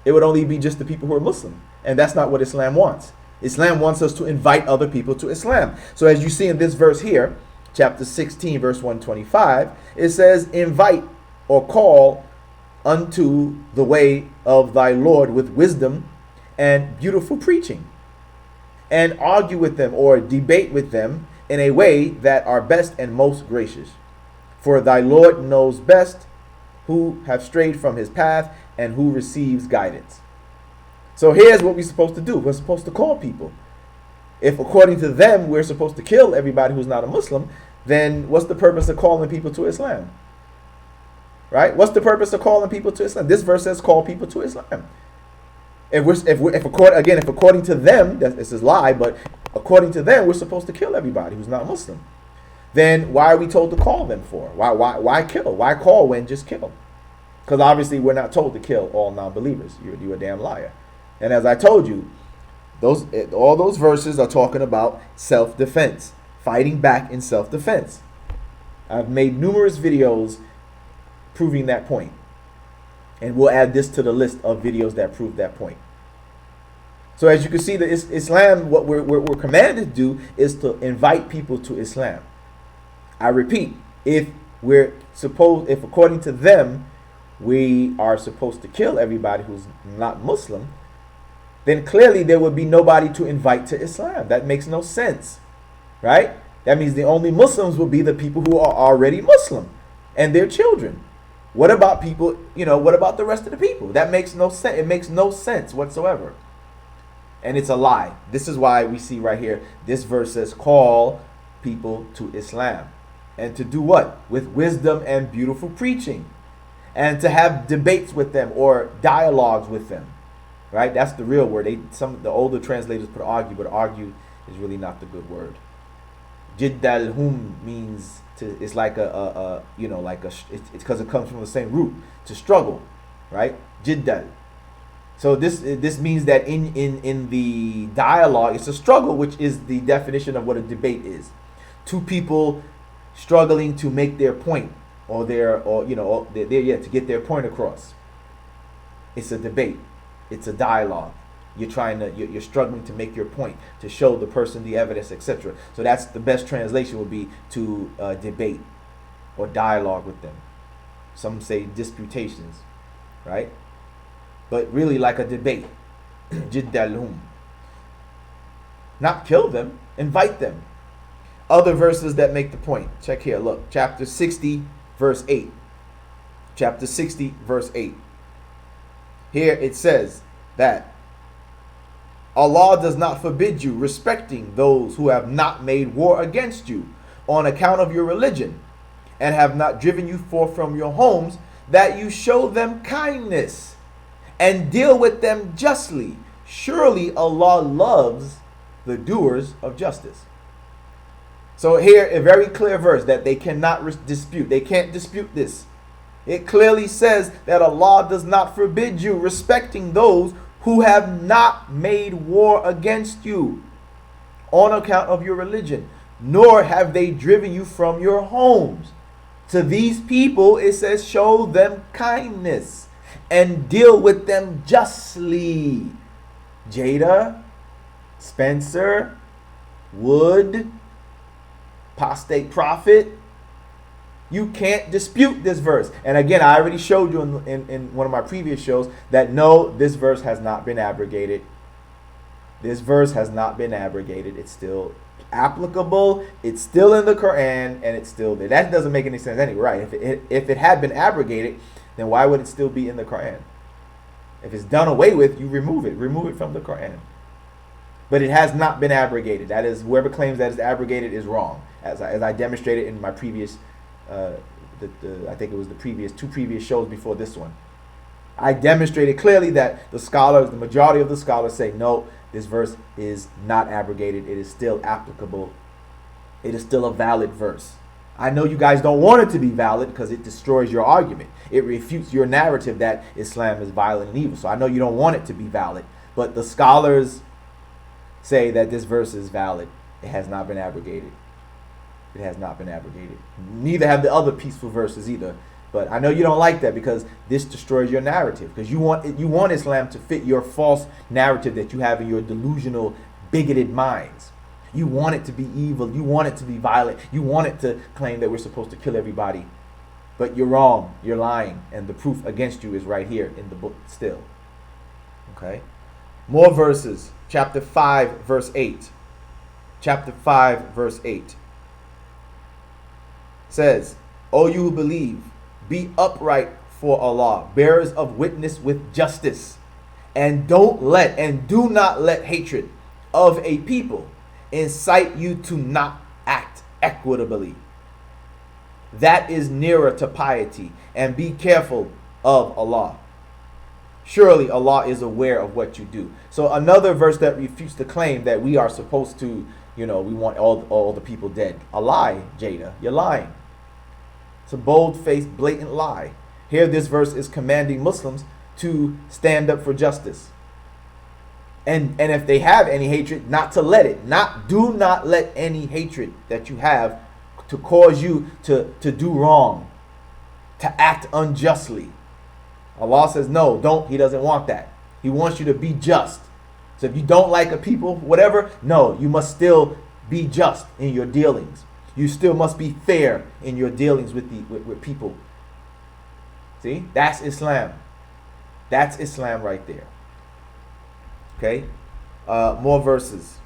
It would only be just the people who are Muslim. And that's not what Islam wants. Islam wants us to invite other people to Islam. So as you see in this verse here, chapter 16, verse 125, it says, invite or call unto the way of thy Lord with wisdom and beautiful preaching, and argue with them or debate with them in a way that are best and most gracious. For thy Lord knows best who have strayed from his path and who receives guidance. So here's what we're supposed to do. We're supposed to call people. If according to them we're supposed to kill everybody who's not a Muslim, then what's the purpose of calling people to Islam? Right? What's the purpose of calling people to Islam? This verse says call people to Islam. If according to them, this is a lie, but according to them, we're supposed to kill everybody who's not Muslim. Then why are we told to call them for? Why kill? Why call when just kill? Because obviously we're not told to kill all non-believers. You're a damn liar. And as I told you, all those verses are talking about self-defense, fighting back in self-defense. I've made numerous videos proving that point. And we'll add this to the list of videos that prove that point. So as you can see, the Islam, what we're commanded to do is to invite people to Islam. I repeat, if according to them, we are supposed to kill everybody who's not Muslim, then clearly there would be nobody to invite to Islam. That makes no sense, right? That means the only Muslims will be the people who are already Muslim and their children. What about people, what about the rest of the people? That makes no sense. It makes no sense whatsoever. And it's a lie. This is why we see right here, this verse says, call people to Islam. And to do what? With wisdom and beautiful preaching. And to have debates with them or dialogues with them. Right? That's the real word. Some of the older translators put argue, but argue is really not the good word. Jiddalhum means it's like it's because it comes from the same root, to struggle, right? Jiddal. So this means that in the dialogue, it's a struggle, which is the definition of what a debate is. Two people struggling to make their point, to get their point across. It's a debate. It's a dialogue. You're struggling to make your point, to show the person the evidence, etc. So that's the best translation would be to debate or dialogue with them. Some say disputations, right? But really like a debate. Jiddalhum. Not kill them, invite them. Other verses that make the point. Check here, look. Chapter 60, verse 8. Chapter 60, verse 8. Here it says that Allah does not forbid you respecting those who have not made war against you on account of your religion and have not driven you forth from your homes, that you show them kindness and deal with them justly. Surely Allah loves the doers of justice. So here, a very clear verse that they cannot dispute. They can't dispute this. It clearly says that Allah does not forbid you respecting those who have not made war against you on account of your religion, nor have they driven you from your homes. To these people, it says, show them kindness and deal with them justly. Jayda, Spencer, Wood, Apostate Prophet, you can't dispute this verse. And again, I already showed you in one of my previous shows that no, this verse has not been abrogated. This verse has not been abrogated. It's still applicable. It's still in the Quran, and it's still there. That doesn't make any sense anyway, right? If it had been abrogated, then why would it still be in the Quran? If it's done away with, you remove it. Remove it from the Quran. But it has not been abrogated. That is, whoever claims that it's abrogated is wrong. As I demonstrated in my previous, I think it was the two previous shows before this one. I demonstrated clearly that the majority of the scholars say, no, this verse is not abrogated. It is still applicable. It is still a valid verse. I know you guys don't want it to be valid because it destroys your argument. It refutes your narrative that Islam is violent and evil. So I know you don't want it to be valid. But the scholars say that this verse is valid. It has not been abrogated. It has not been abrogated. Neither have the other peaceful verses either. But I know you don't like that because this destroys your narrative. Because you want Islam to fit your false narrative that you have in your delusional, bigoted minds. You want it to be evil. You want it to be violent. You want it to claim that we're supposed to kill everybody. But you're wrong. You're lying. And the proof against you is right here in the book still. Okay? More verses. Chapter 5, verse 8. Chapter 5, verse 8. Says, O you who believe, be upright for Allah, bearers of witness with justice, and do not let hatred of a people incite you to not act equitably. That is nearer to piety, and be careful of Allah. Surely Allah is aware of what you do. So another verse that refutes the claim that we are supposed to, we want all the people dead. A lie, Jayda. You're lying. It's a bold-faced, blatant lie. Here, this verse is commanding Muslims to stand up for justice. And if they have any hatred, not to let it. Do not let any hatred that you have to cause you to do wrong, to act unjustly. Allah says, no, don't. He doesn't want that. He wants you to be just. So if you don't like a people, whatever, no, you must still be just in your dealings. You still must be fair in your dealings with people. See? That's Islam. That's Islam right there. Okay, more verses.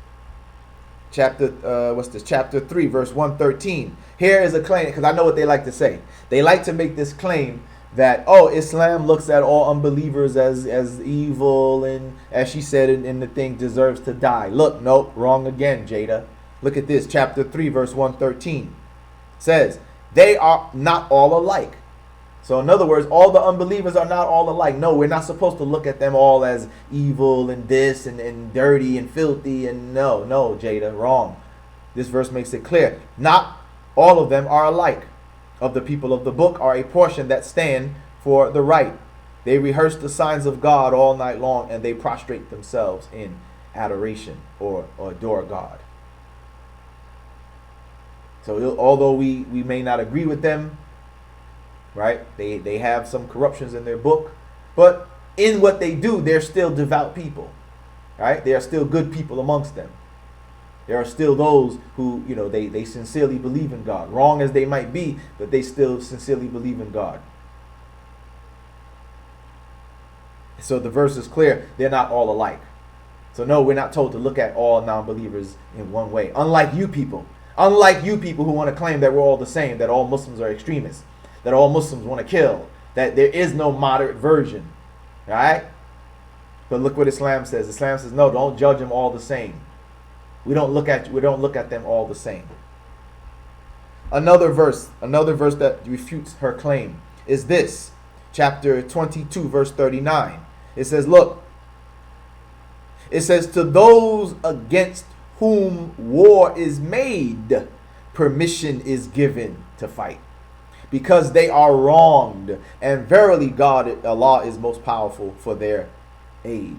Chapter 3, verse 113. Here is a claim, because I know what they like to say. They like to make this claim that, oh, Islam looks at all unbelievers as evil, and as she said in the thing, deserves to die. Look, nope, wrong again, Jayda. Look at this, chapter 3, verse 113. Says, they are not all alike. So in other words, all the unbelievers are not all alike. No, we're not supposed to look at them all as evil and this and dirty and filthy. And no, Jayda, wrong. This verse makes it clear. Not all of them are alike. Of the people of the book are a portion that stand for the right. They rehearse the signs of God all night long, and they prostrate themselves in adoration or adore God. So although we may not agree with them, right? They have some corruptions in their book, but in what they do, they're still devout people, right? They are still good people amongst them. There are still those who, they sincerely believe in God. Wrong as they might be, but they still sincerely believe in God. So the verse is clear. They're not all alike. So no, we're not told to look at all non-believers in one way. Unlike you people who want to claim that we're all the same, that all Muslims are extremists, that all Muslims want to kill, that there is no moderate version, right? But look what Islam says. Islam says, no, don't judge them all the same. We don't look at them all the same. Another verse that refutes her claim is this, chapter 22, verse 39. It says, look, it says, to those against whom war is made, permission is given to fight, because they are wronged, and verily God, Allah, is most powerful for their aid.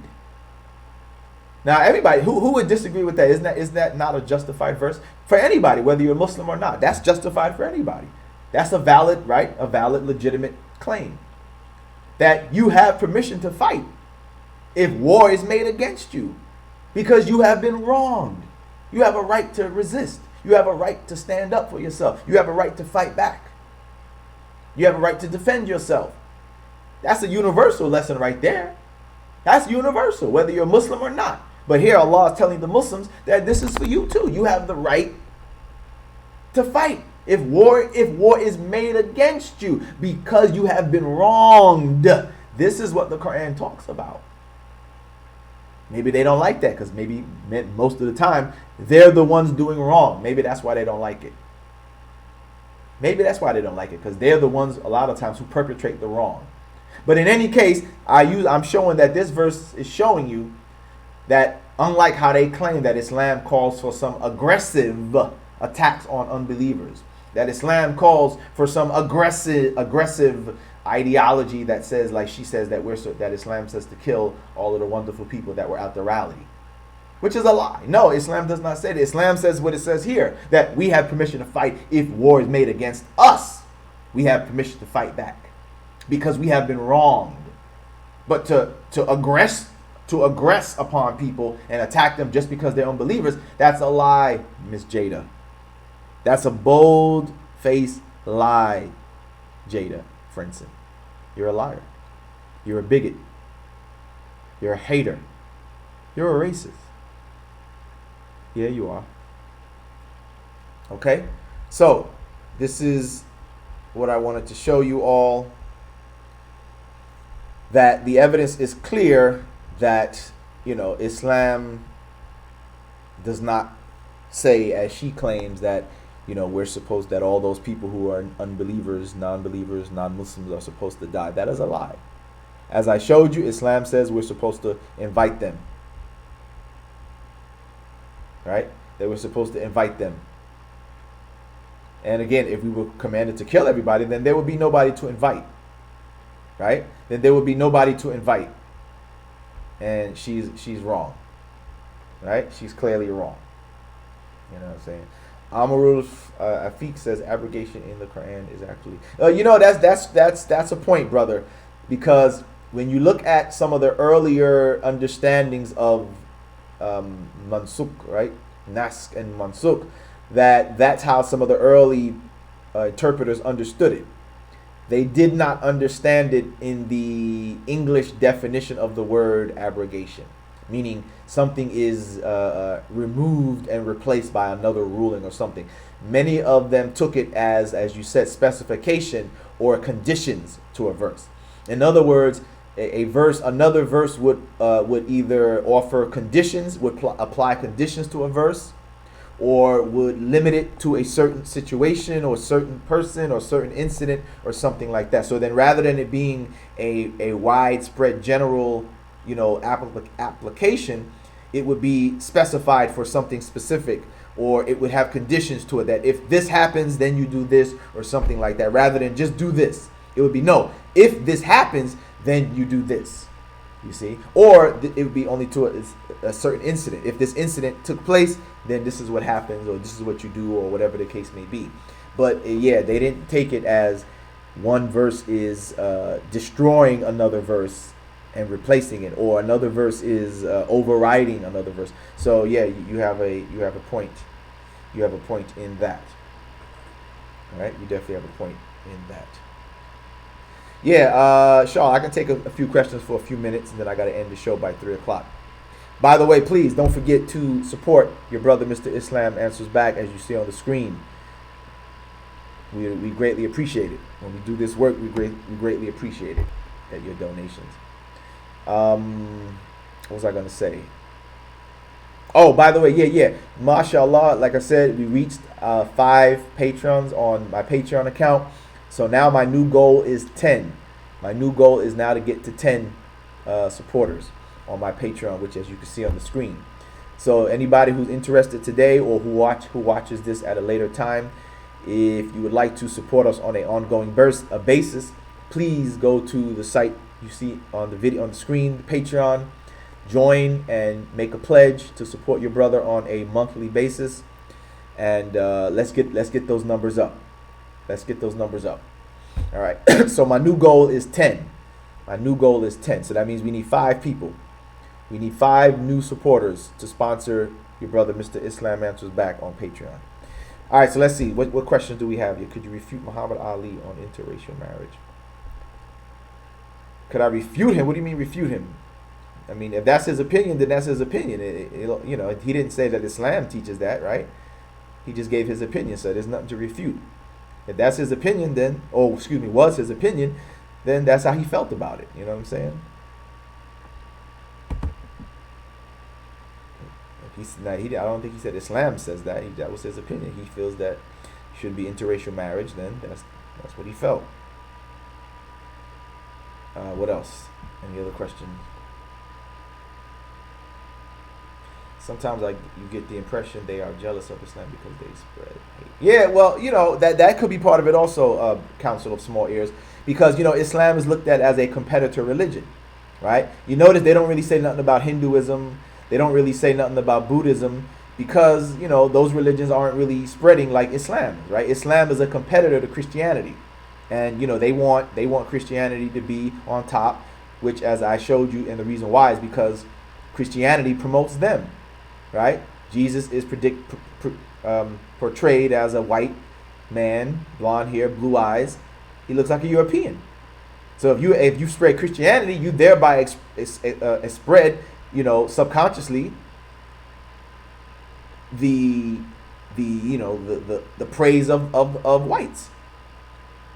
Now, everybody who would disagree with that, is that not a justified verse for anybody, whether you're Muslim or not? That's justified for anybody. That's a valid, right? A valid, legitimate claim that you have permission to fight if war is made against you, because you have been wronged. You have a right to resist. You have a right to stand up for yourself. You have a right to fight back. You have a right to defend yourself. That's a universal lesson right there. That's universal, whether you're Muslim or not. But here Allah is telling the Muslims that this is for you too. You have the right to fight if war is made against you because you have been wronged. This is what the Quran talks about. Maybe they don't like that because maybe most of the time they're the ones doing wrong. Maybe that's why they don't like it. Maybe that's why they don't like it, because they're the ones a lot of times who perpetrate the wrong. But in any case, I'm showing that this verse is showing you that unlike how they claim that Islam calls for some aggressive attacks on unbelievers, that Islam calls for some aggressive ideology that says, like she says, that Islam says to kill all of the wonderful people that were at the rally, which is a lie. No, Islam does not say that. Islam says what it says here, that we have permission to fight if war is made against us. We have permission to fight back because we have been wronged. But to aggress upon people and attack them just because they're unbelievers, that's a lie, Miss Jayda. That's a bold-faced lie, Jayda Frensen. You're a liar. You're a bigot. You're a hater. You're a racist. Yeah, you are. Okay? So, this is what I wanted to show you all. That the evidence is clear that, Islam does not say, as she claims, that, we're supposed, that all those people who are unbelievers, non-Muslims are supposed to die. That is a lie. As I showed you, Islam says we're supposed to invite them. Right? That we're supposed to invite them. And again, if we were commanded to kill everybody, then there would be nobody to invite. Right? Then there would be nobody to invite. And she's wrong. Right? She's clearly wrong. You know what I'm saying? Amarul Afiq says abrogation in the Quran is actually that's a point, brother, because when you look at some of the earlier understandings of mansuk, right, nask and mansuk, that's how some of the early interpreters understood it. They did not understand it in the English definition of the word abrogation. meaning something is removed and replaced by another ruling or something. Many of them took it as you said, specification or conditions to a verse. In other words, another verse would either offer conditions, would apply conditions to a verse, or would limit it to a certain situation or certain person or certain incident or something like that. So then, rather than it being a widespread general, application, it would be specified for something specific, or it would have conditions to it that if this happens, then you do this or something like that. Rather than just do this, it would be no. If this happens, then you do this. You see, or it would be only to a certain incident. If this incident took place, then this is what happens, or this is what you do, or whatever the case may be. But yeah, they didn't take it as one verse is destroying another verse and replacing it, or another verse is overriding another verse. So yeah, you have a point. You have a point in that. All right, you definitely have a point in that. Yeah, Shaw, I can take a few questions for a few minutes, and then I got to end the show by 3 o'clock. By the way, please don't forget to support your brother, Mr. Islam Answers Back, as you see on the screen. We greatly appreciate it. When we do this work, we greatly appreciate it, at your donations. What was I going to say? Oh, by the way, yeah. MashaAllah, like I said, we reached 5 patrons on my Patreon account. So now my new goal is 10. My new goal is now to get to 10 supporters on my Patreon, which, as you can see on the screen. So anybody who's interested today, or who watches this at a later time, if you would like to support us on an ongoing basis, please go to the site you see on the video on the screen, Patreon, join and make a pledge to support your brother on a monthly basis, and let's get those numbers up. Let's get those numbers up. All right. So my new goal is 10. My new goal is 10. So that means we need 5 people. We need 5 new supporters to sponsor your brother, Mr. Islam Answers Back, on Patreon. All right. So let's see. What questions do we have here? Could you refute Muhammad Ali on interracial marriage? Could I refute him? What do you mean refute him? I mean, if that's his opinion, then that's his opinion. He didn't say that Islam teaches that, right? He just gave his opinion, so there's nothing to refute. If that's his opinion, then, was his opinion, then that's how he felt about it. You know what I'm saying? I don't think he said Islam says that. That was his opinion. He feels that should be interracial marriage. Then that's what he felt. What else? Any other questions? Sometimes you get the impression they are jealous of Islam because they spread hate. Yeah, well, that could be part of it also, Council of Small Ears, because, Islam is looked at as a competitor religion, right? You notice they don't really say nothing about Hinduism. They don't really say nothing about Buddhism because, those religions aren't really spreading like Islam, right? Islam is a competitor to Christianity. And, they want Christianity to be on top, which, as I showed you, and the reason why is because Christianity promotes them. Right? Jesus is portrayed as a white man, blonde hair, blue eyes. He looks like a European. So if you spread Christianity, you thereby spread, subconsciously the praise of whites.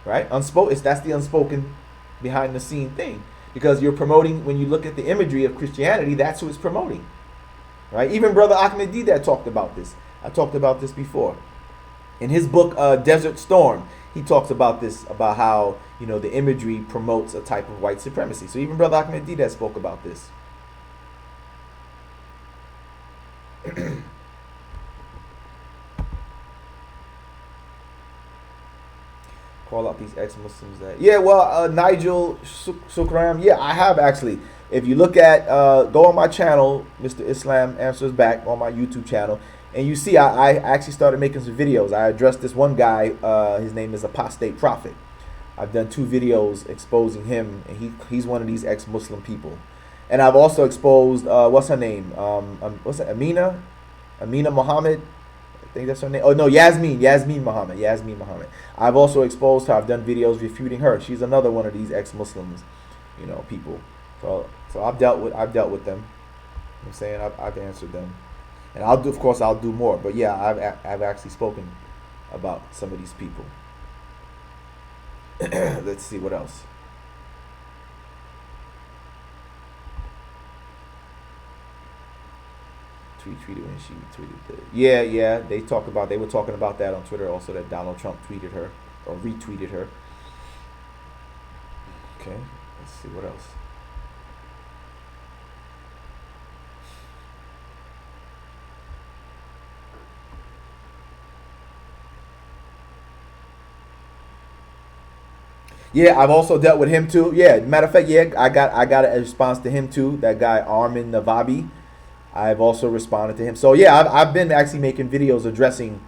Right? That's the unspoken behind the scene thing, because you're promoting, when you look at the imagery of Christianity, that's who it's promoting. Right? Even Brother Ahmed Didat talked about this. I talked about this before. In his book, Desert Storm, he talks about this, about how, the imagery promotes a type of white supremacy. So even Brother Ahmed Didat spoke about this. Call out these ex-Muslims that... Yeah, well, Nigel Sukram, yeah, I have actually. If you look at, go on my channel, Mr. Islam Answers Back, on my YouTube channel, and you see I actually started making some videos. I addressed this one guy, his name is Apostate Prophet. I've done 2 videos exposing him, and he's one of these ex-Muslim people. And I've also exposed, what's her name? What's that, Amina Muhammad? I think that's her name. Oh, no, Yasmin Muhammad. I've also exposed her. I've done videos refuting her. She's another one of these ex-Muslims, people. So I've dealt with them. I'm saying I've answered them, and I'll do. Of course, I'll do more. But yeah, I've actually spoken about some of these people. Let's see what else. Tweeted when she tweeted yeah, they were talking about that on Twitter also, that Donald Trump tweeted her or retweeted her. Okay, let's see what else. Yeah, I've also dealt with him too. Yeah, matter of fact, yeah, I got a response to him too. That guy Armin Navabi, I've also responded to him. So yeah, I've been actually making videos addressing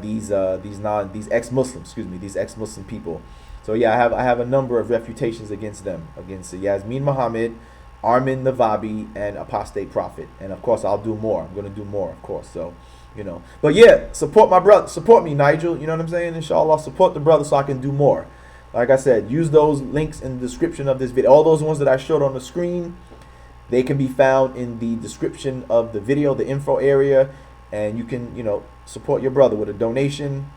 these ex-Muslims, these ex-Muslim people. So yeah, I have a number of refutations against them, against Yasmin Muhammad, Armin Navabi, and Apostate Prophet. And of course, I'll do more. I'm going to do more, of course. So, but yeah, support my brother, support me, Nigel. You know what I'm saying? Inshallah, support the brother so I can do more. Like I said, use those links in the description of this video. All those ones that I showed on the screen, they can be found in the description of the video, the info area, and you can, support your brother with a donation.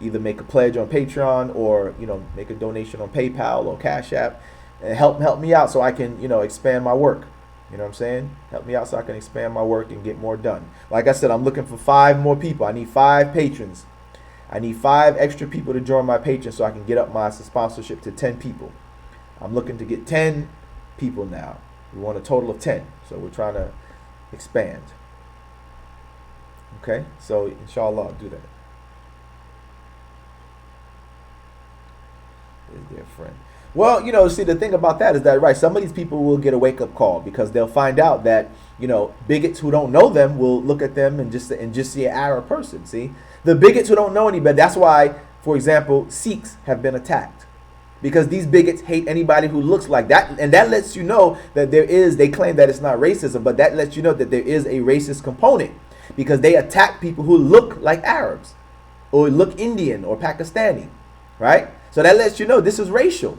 Either make a pledge on Patreon or, make a donation on PayPal or Cash App, and help me out so I can, expand my work. You know what I'm saying? Help me out so I can expand my work and get more done. Like I said, I'm looking for 5 more people. I need 5 patrons. I need 5 extra people to join my Patreon so I can get up my sponsorship to 10 people. I'm looking to get 10 people now. We want a total of 10. So we're trying to expand. Okay? So inshallah, I'll do that. Is their friend. Well, see, the thing about that is that, right, some of these people will get a wake-up call because they'll find out that, bigots who don't know them will look at them and just see an Arab person, see? The bigots who don't know any better, that's why, for example, Sikhs have been attacked. Because these bigots hate anybody who looks like that. And that lets you know that they claim that it's not racism, but that lets you know that there is a racist component. Because they attack people who look like Arabs or look Indian or Pakistani, right? So that lets you know this is racial.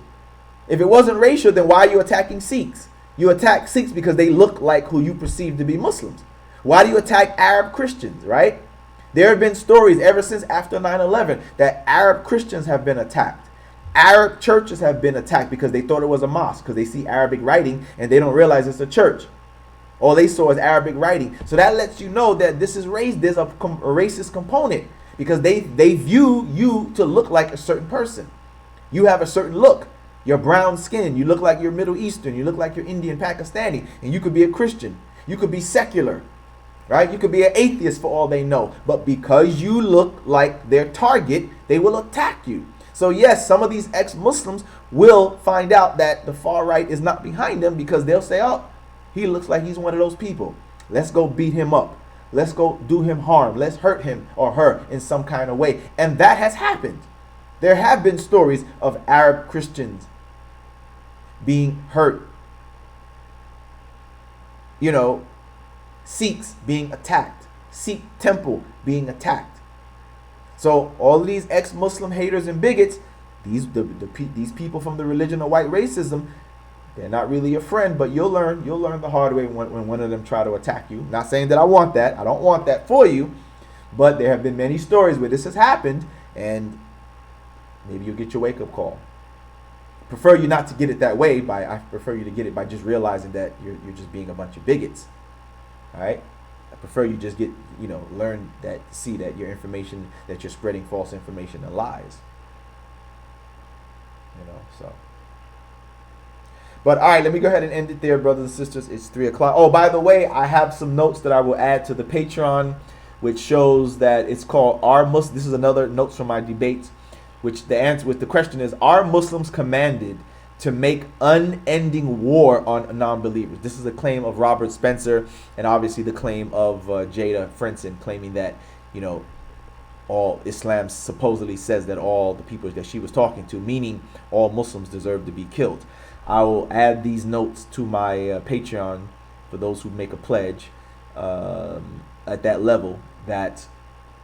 If it wasn't racial, then why are you attacking Sikhs? You attack Sikhs because they look like who you perceive to be Muslims. Why do you attack Arab Christians, right? There have been stories ever since after 9/11 that Arab Christians have been attacked. Arab churches have been attacked because they thought it was a mosque, because they see Arabic writing and they don't realize it's a church. All they saw is Arabic writing. So that lets you know that this is race. There's a racist component because they view you to look like a certain person. You have a certain look. You're brown skin. You look like you're Middle Eastern. You look like you're Indian, Pakistani. And you could be a Christian. You could be secular. Right? You could be an atheist for all they know. But because you look like their target, they will attack you. So yes, some of these ex-Muslims will find out that the far right is not behind them because they'll say, oh, he looks like he's one of those people. Let's go beat him up. Let's go do him harm. Let's hurt him or her in some kind of way. And that has happened. There have been stories of Arab Christians being hurt. Sikhs being attacked. Sikh temple being attacked. So all of these ex-Muslim haters and bigots, these people from the religion of white racism, they're not really your friend, but you'll learn the hard way when one of them try to attack you. Not saying that I want that. I don't want that for you. But there have been many stories where this has happened, and maybe you'll get your wake-up call. Prefer you not to get it that way. I prefer you to get it by just realizing that you're just being a bunch of bigots. All right? I prefer you just see that your information, that you're spreading false information and lies. So. But all right, let me go ahead and end it there, brothers and sisters. It's 3 o'clock. Oh, by the way, I have some notes that I will add to the Patreon, which shows that it's called "Are Muslims?" This is another notes from my debates, which the question is: Are Muslims commanded to make unending war on non-believers? This is a claim of Robert Spencer, and obviously the claim of Jayda Frensen, claiming that all Islam supposedly says that all the people that she was talking to, meaning all Muslims, deserve to be killed. I will add these notes to my Patreon for those who make a pledge at that level, that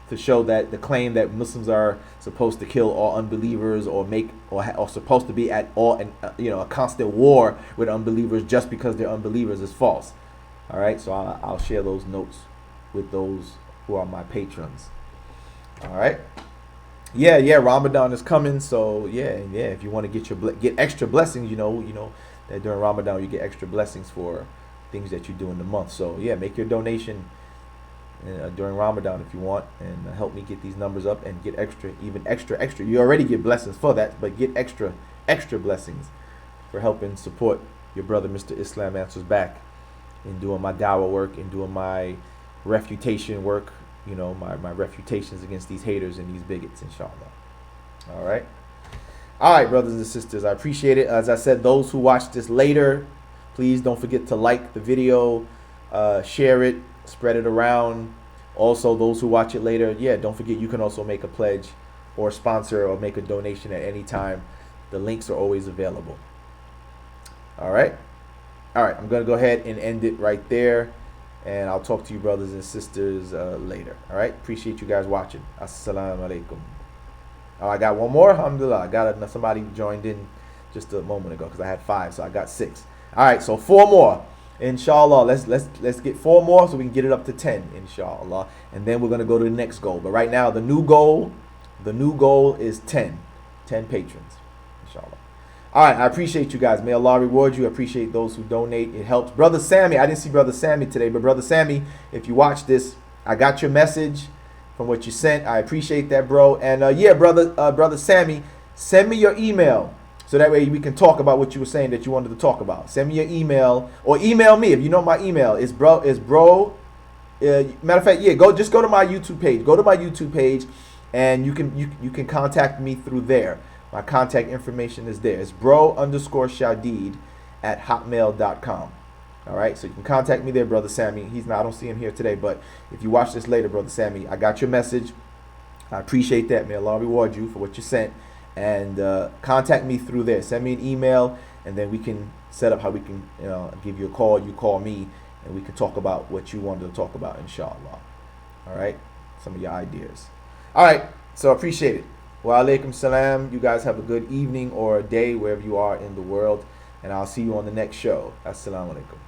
to show that the claim that Muslims are supposed to kill all unbelievers or supposed to be at all a constant war with unbelievers just because they're unbelievers is false. All right, so I'll share those notes with those who are my patrons. All right. Yeah. Ramadan is coming, so yeah. If you want to get extra blessings, you know that during Ramadan you get extra blessings for things that you do in the month. So yeah, make your donation during Ramadan if you want, and help me get these numbers up and get extra. You already get blessings for that, but get extra blessings for helping support your brother, Mr. Islam Answers Back, in doing my dawah work and doing my refutation work. My refutations against these haters and these bigots, inshallah. All right, brothers and sisters, I appreciate it. As I said, those who watch this later, please don't forget to like the video, share it, spread it around. Also, those who watch it later, don't forget you can also make a pledge or sponsor or make a donation at any time. The links are always available. All right, I'm going to go ahead and end it right there. And I'll talk to you brothers and sisters later. All right. Appreciate you guys watching. Assalamu alaikum. Oh, I got one more. Alhamdulillah. I got somebody joined in just a moment ago because I had 5, so I got 6. All right. So 4 more. Inshallah. Let's get 4 more so we can get it up to 10. Inshallah. And then we're gonna go to the next goal. But right now the new goal is 10 patrons. Inshallah. All right, I appreciate you guys. May Allah reward you. I appreciate those who donate. It helps. Brother Sammy, I didn't see Brother Sammy today, but Brother Sammy, if you watch this, I got your message from what you sent. I appreciate that, bro. And Brother Sammy, send me your email so that way we can talk about what you were saying that you wanted to talk about. Send me your email or email me if you know my email. Matter of fact, just go to my YouTube page. Go to my YouTube page, and you can contact me through there. My contact information is there. It's bro_Shadid@hotmail.com. All right, so you can contact me there, Brother Sammy. I don't see him here today, but if you watch this later, Brother Sammy, I got your message. I appreciate that. May Allah reward you for what you sent. And contact me through there. Send me an email, and then we can set up how we can give you a call. You call me, and we can talk about what you wanted to talk about, inshallah. All right, some of your ideas. All right, so appreciate it. Wa alaikum salam. You guys have a good evening or a day wherever you are in the world, and I'll see you on the next show. Assalamu alaikum.